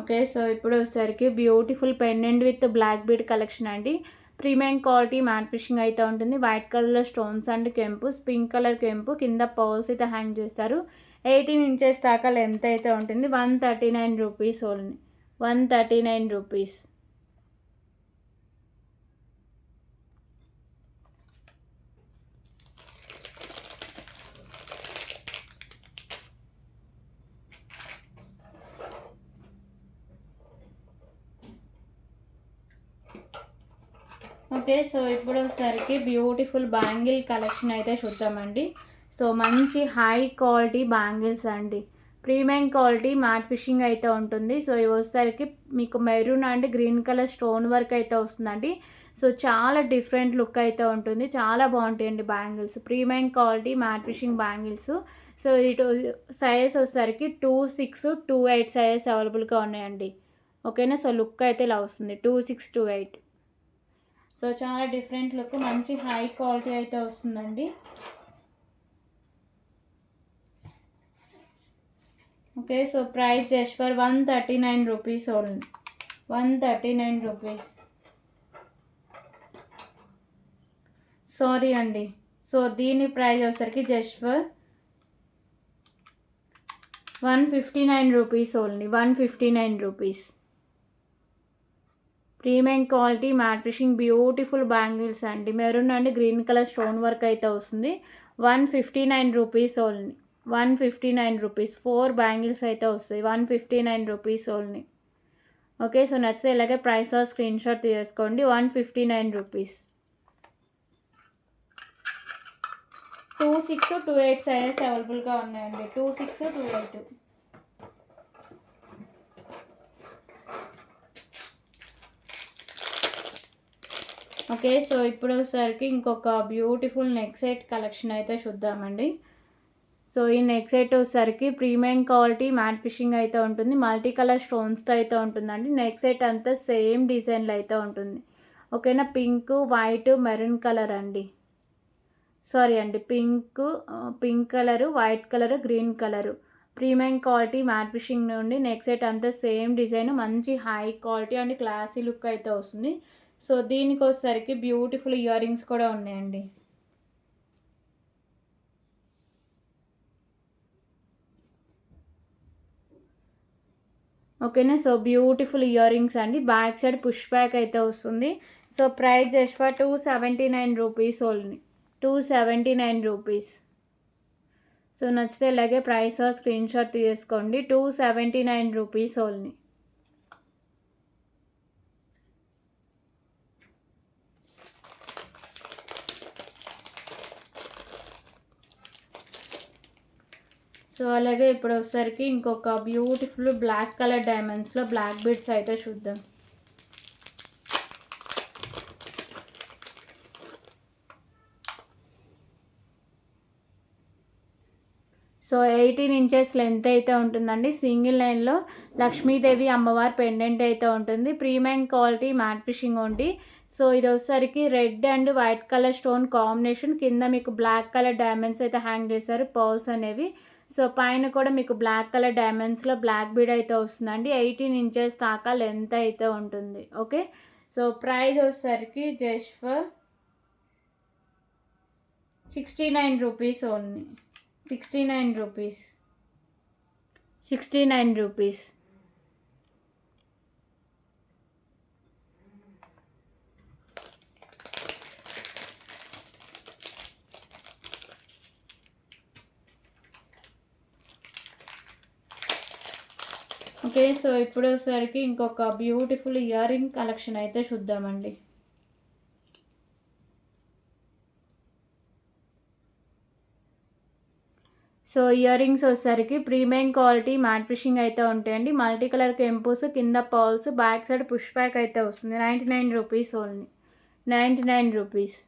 Okay, so ఇప్పుడు వచ్చేసరికి beautiful pendant with black bead collection అండి. ప్రీమియం క్వాలిటీ మ్యాట్ ఫిషింగ్ అయితే ఉంటుంది. వైట్ కలర్ స్టోన్స్ అండ్ కెంపుస్, పింక్ కలర్ కెంపు, కింద పర్ల్స్ అయితే హ్యాంగ్ చేస్తారు. 18 ఇంచెస్ దాకా లెంత్ అయితే ఉంటుంది. 139 rupees only. 139 rupees. Okay, so ఇప్పుడు ఒకసారికి బ్యూటిఫుల్ బ్యాంగిల్ కలెక్షన్ అయితే చూద్దామండి. సో మంచి హై క్వాలిటీ బ్యాంగిల్స్ అండి. ప్రీమియం క్వాలిటీ మ్యాట్ ఫిషింగ్ అయితే ఉంటుంది. సో ఇవి వచ్చేసరికి మీకు maroon and green colour stone work అయితే వస్తుందండి. సో చాలా డిఫరెంట్ లుక్ అయితే ఉంటుంది. చాలా బాగుంటాయండి bangles. Premium quality matte fishing bangles. So ఇటు సైజెస్ వచ్చేసరికి 2, 6, 2, 8 సైజెస్ అవైలబుల్గా ఉన్నాయండి. ఓకేనా. సో లుక్ అయితే ఇలా వస్తుంది 2628. సో చాలా డిఫరెంట్ లుక్, మంచి హై క్వాలిటీ అయితే వస్తుందండి. Okay. So price just for 139 rupees only, 139 rupees. Sorry అండి. సో దీని ప్రైస్ వచ్చేసరికి just for 159 rupees only, 159 rupees. Premium quality matte finishing beautiful bangles అండి. మెరూన్ అండి గ్రీన్ కలర్ స్టోన్ వర్క్ అయితే వస్తుంది. 159 రూపీస్ ఓన్లీ, 159 రూపీస్. 4 బ్యాంగిల్స్ అయితే వస్తాయి, 159 rupees only. Okay. So నచ్చితే ఇలాగే ప్రైస్ స్క్రీన్ షాట్ తీసుకోండి. 159 రూపీస్. 26, 28 సైజెస్ అవైలబుల్గా ఉన్నాయండి. 26, 28. ఓకే. సో ఇప్పుడు వచ్చేసరికి ఇంకొక బ్యూటిఫుల్ నెక్ సెట్ కలెక్షన్ అయితే చూద్దామండి. సో ఈ నెక్ సెట్ వచ్చేసరికి ప్రీమియం క్వాలిటీ మ్యాట్ ఫినిషింగ్ అయితే ఉంటుంది, మల్టీ కలర్ స్టోన్స్తో అయితే ఉంటుందండి. నెక్ సెట్ అంతా సేమ్ డిజైన్లో అయితే ఉంటుంది. ఓకేనా. పింక్, వైట్, మెరూన్ కలర్ అండి. సారీ అండి, pink colour, white colour, green colour. Premium quality matte finishing నుండి నెక్ సెట్ అంతా సేమ్ డిజైన్, మంచి high quality and classy look అయితే వస్తుంది. సో దీనికి వచ్చేసరికి బ్యూటిఫుల్ ఇయర్ రింగ్స్ కూడా ఉన్నాయండి. ఓకేనా. సో బ్యూటిఫుల్ ఇయర్ రింగ్స్ అండి. బ్యాక్ సైడ్ పుష్ బ్యాక్ అయితే వస్తుంది. So price just for 279 rupees only, 279 rupees. So నచ్చితే ఇలాగే ప్రైస్ స్క్రీన్ షాట్ తీసుకోండి. 279 రూపీస్ ఓన్లీ. సో అలాగే ఇప్పుడు వచ్చేసరికి ఇంకొక బ్యూటిఫుల్ బ్లాక్ కలర్ డైమండ్స్లో బ్లాక్ బీడ్స్ అయితే చూద్దాం. సో 18 ఇంచెస్ లెంత్ అయితే ఉంటుందండి. సింగిల్ లైన్లో లక్ష్మీదేవి అమ్మవారి పెండెంట్ అయితే ఉంటుంది. ప్రీమియం క్వాలిటీ మ్యాట్ ఫినిషింగ్ ఉంది. సో ఇది వచ్చేసరికి red and white colour stone combination, కింద మీకు బ్లాక్ కలర్ డైమండ్స్ అయితే హ్యాంగ్ చేశారు, పర్ల్స్ అనేవి. సో పైన కూడా మీకు బ్లాక్ కలర్ డైమండ్స్లో బ్లాక్ బీడ్ అయితే వస్తుందండి. 18 ఇంచెస్ దాకా లెంత్ అయితే ఉంటుంది. ఓకే. సో ప్రైస్ వచ్చేసరికి just for 69 rupees only, 69 rupees, 69 rupees. Okay. So ఇప్పుడు వచ్చేసరికి ఇంకొక బ్యూటిఫుల్ ఇయర్ రింగ్ కలెక్షన్ అయితే చూద్దామండి. సో ఇయర్ రింగ్స్ వచ్చేసరికి ప్రీమియం క్వాలిటీ మ్యాట్ ఫినిషింగ్ అయితే ఉంటాయండి. మల్టీ కలర్ కెంపుస్, కింద pearls, back side push back అయితే వస్తుంది. 99 rupees only, 99 rupees.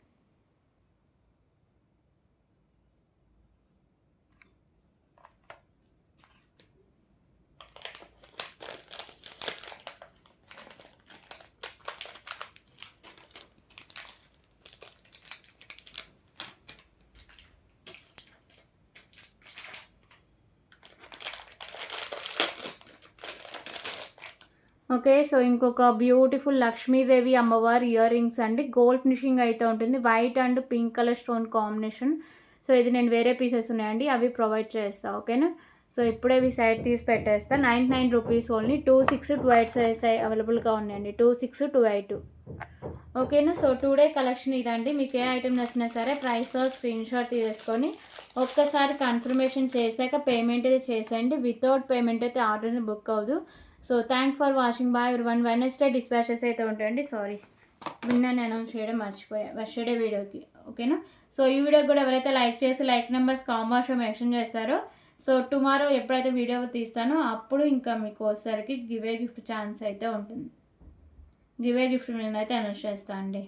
Okay. So ఇంకొక బ్యూటిఫుల్ లక్ష్మీదేవి అమ్మవారి ఇయర్ రింగ్స్ అండి. గోల్డ్ ఫినిషింగ్ అయితే ఉంటుంది, white and pink colour stone combination. So ఇది నేను వేరే పీసెస్ ఉన్నాయండి, అవి ప్రొవైడ్ చేస్తాను. ఓకేనా. సో ఇప్పుడే ఈ సైడ్ తీసి పెట్టేస్తా. 99 రూపీస్ ఓన్లీ. 2628 సైజ్ అవైలబుల్గా ఉన్నాయండి, 2628. ఓకేనా. సో టుడే కలెక్షన్ ఇదండి. మీకు ఏ ఐటెం నచ్చినా సరే ప్రైస్ స్క్రీన్ షాట్ తీసుకొని ఒక్కసారి కన్ఫర్మేషన్ చేశాక పేమెంట్ అయితే చేసేయండి. వితౌట్ పేమెంట్ అయితే ఆర్డర్ని బుక్ అవ్వదు. So thank for watching. Bye everyone. Wednesday dispatches అయితే ఉంటాయండి. సారీ, విన్నాను అనౌన్స్ చేయడం మర్చిపోయా వెస్టర్డే వీడియోకి. ఓకేనా. సో ఈ వీడియోకి కూడా ఎవరైతే లైక్ చేసి లైక్ నెంబర్స్ కాంబాషో మెన్షన్ చేస్తారో, సో టుమారో ఎప్పుడైతే వీడియో తీస్తానో అప్పుడు ఇంకా మీకు వచ్చేసరికి గివే గిఫ్ట్ ఛాన్స్ అయితే ఉంటుంది. గివే గిఫ్ట్ నేనైతే అనౌన్స్ చేస్తాను అండి.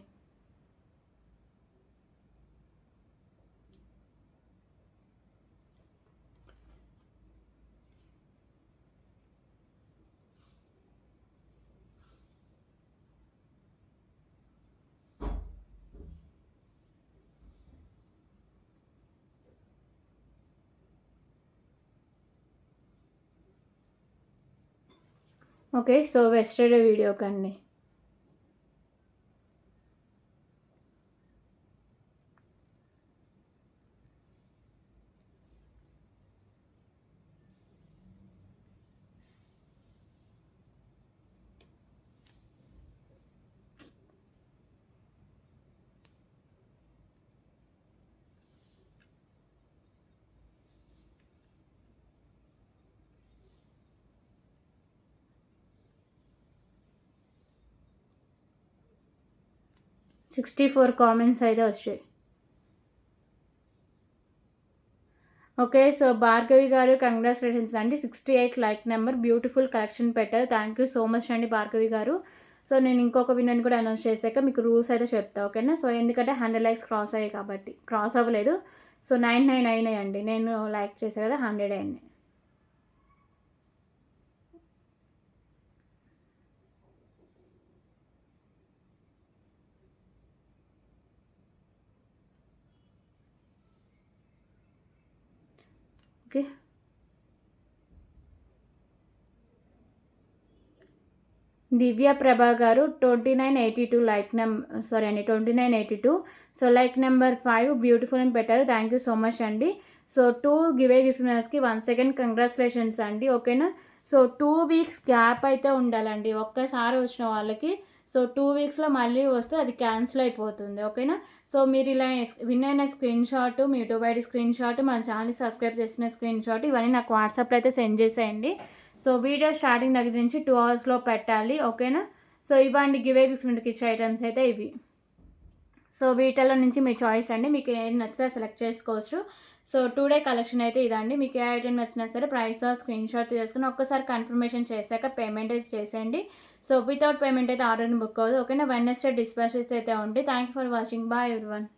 ఓకే. సో వెస్టర్డే వీడియోకండి. సిక్స్టీ 64 కామెంట్స్ అయితే వచ్చాయి. ఓకే. సో భార్గవి గారు కంగ్రాచులేషన్స్ అండి. 68 లైక్ నెంబర్ బ్యూటిఫుల్ కలెక్షన్ పెట్టారు. థ్యాంక్ యూ సో మచ్ అండి భార్గవి గారు. సో నేను ఇంకొక విన్నర్‌ని కూడా అనౌన్స్ చేశాక మీకు రూల్స్ అయితే చెప్తా. ఓకేనా. సో ఎందుకంటే 100 లైక్స్ క్రాస్ అయ్యాయి కాబట్టి. క్రాస్ అవ్వలేదు. సో 99 అయినాయండి. నేను లైక్ చేశా కదా 100 అయినాయి. ఓకే. దివ్య ప్రభా గారు 2982 లైక్ సారీ అండి 2982. సో లైక్ నెంబర్ 5 బ్యూటిఫుల్ అని పెట్టారు. థ్యాంక్ యూ సో మచ్ అండి. సో 2 గివే గిఫ్ట్ విన్నర్స్కి వన్స్ అగైన్ కంగ్రాచులేషన్స్ అండి. ఓకేనా. సో 2 వీక్స్ గ్యాప్ అయితే ఉండాలండి. ఒక్కసారి వచ్చిన వాళ్ళకి సో 2 వీక్స్లో మళ్ళీ వస్తే అది క్యాన్సిల్ అయిపోతుంది. ఓకేనా. సో మీరు ఇలా విన్ అయిన స్క్రీన్ షాట్, మీ యూట్యూబ్ ఐడి స్క్రీన్ షాట్, మన ఛానల్ని సబ్స్క్రైబ్ చేసిన స్క్రీన్ షాట్ ఇవన్నీ నాకు వాట్సాప్లో అయితే సెండ్ చేసేయండి. సో వీడియో స్టార్టింగ్ దగ్గర నుంచి 2 అవర్స్లో పెట్టాలి. ఓకేనా. సో ఇవ్వండి గివే గిఫ్ట్ ఇచ్చే ఐటమ్స్ అయితే ఇవి. సో వీటిలో నుంచి మీ చాయిస్ అండి. మీకు ఏది నచ్చితే సెలెక్ట్ చేసుకోవచ్చు. సో 2 డే కలెక్షన్ అయితే ఇదండి. మీకు ఏ ఐటమ్ నచ్చినా సరే ప్రైస్ స్క్రీన్ షాట్ చేసుకుని ఒక్కసారి కన్ఫర్మేషన్ చేశాక పేమెంట్ అయితే చేసేయండి. సో వితౌట్ పేమెంట్ అయితే ఆర్డర్ని బుక్ అవ్వదు. ఓకేనా. వెడ్నెస్డే డిస్పాచెస్ అయితే ఉంటాయి. Thank you for watching. Bye everyone.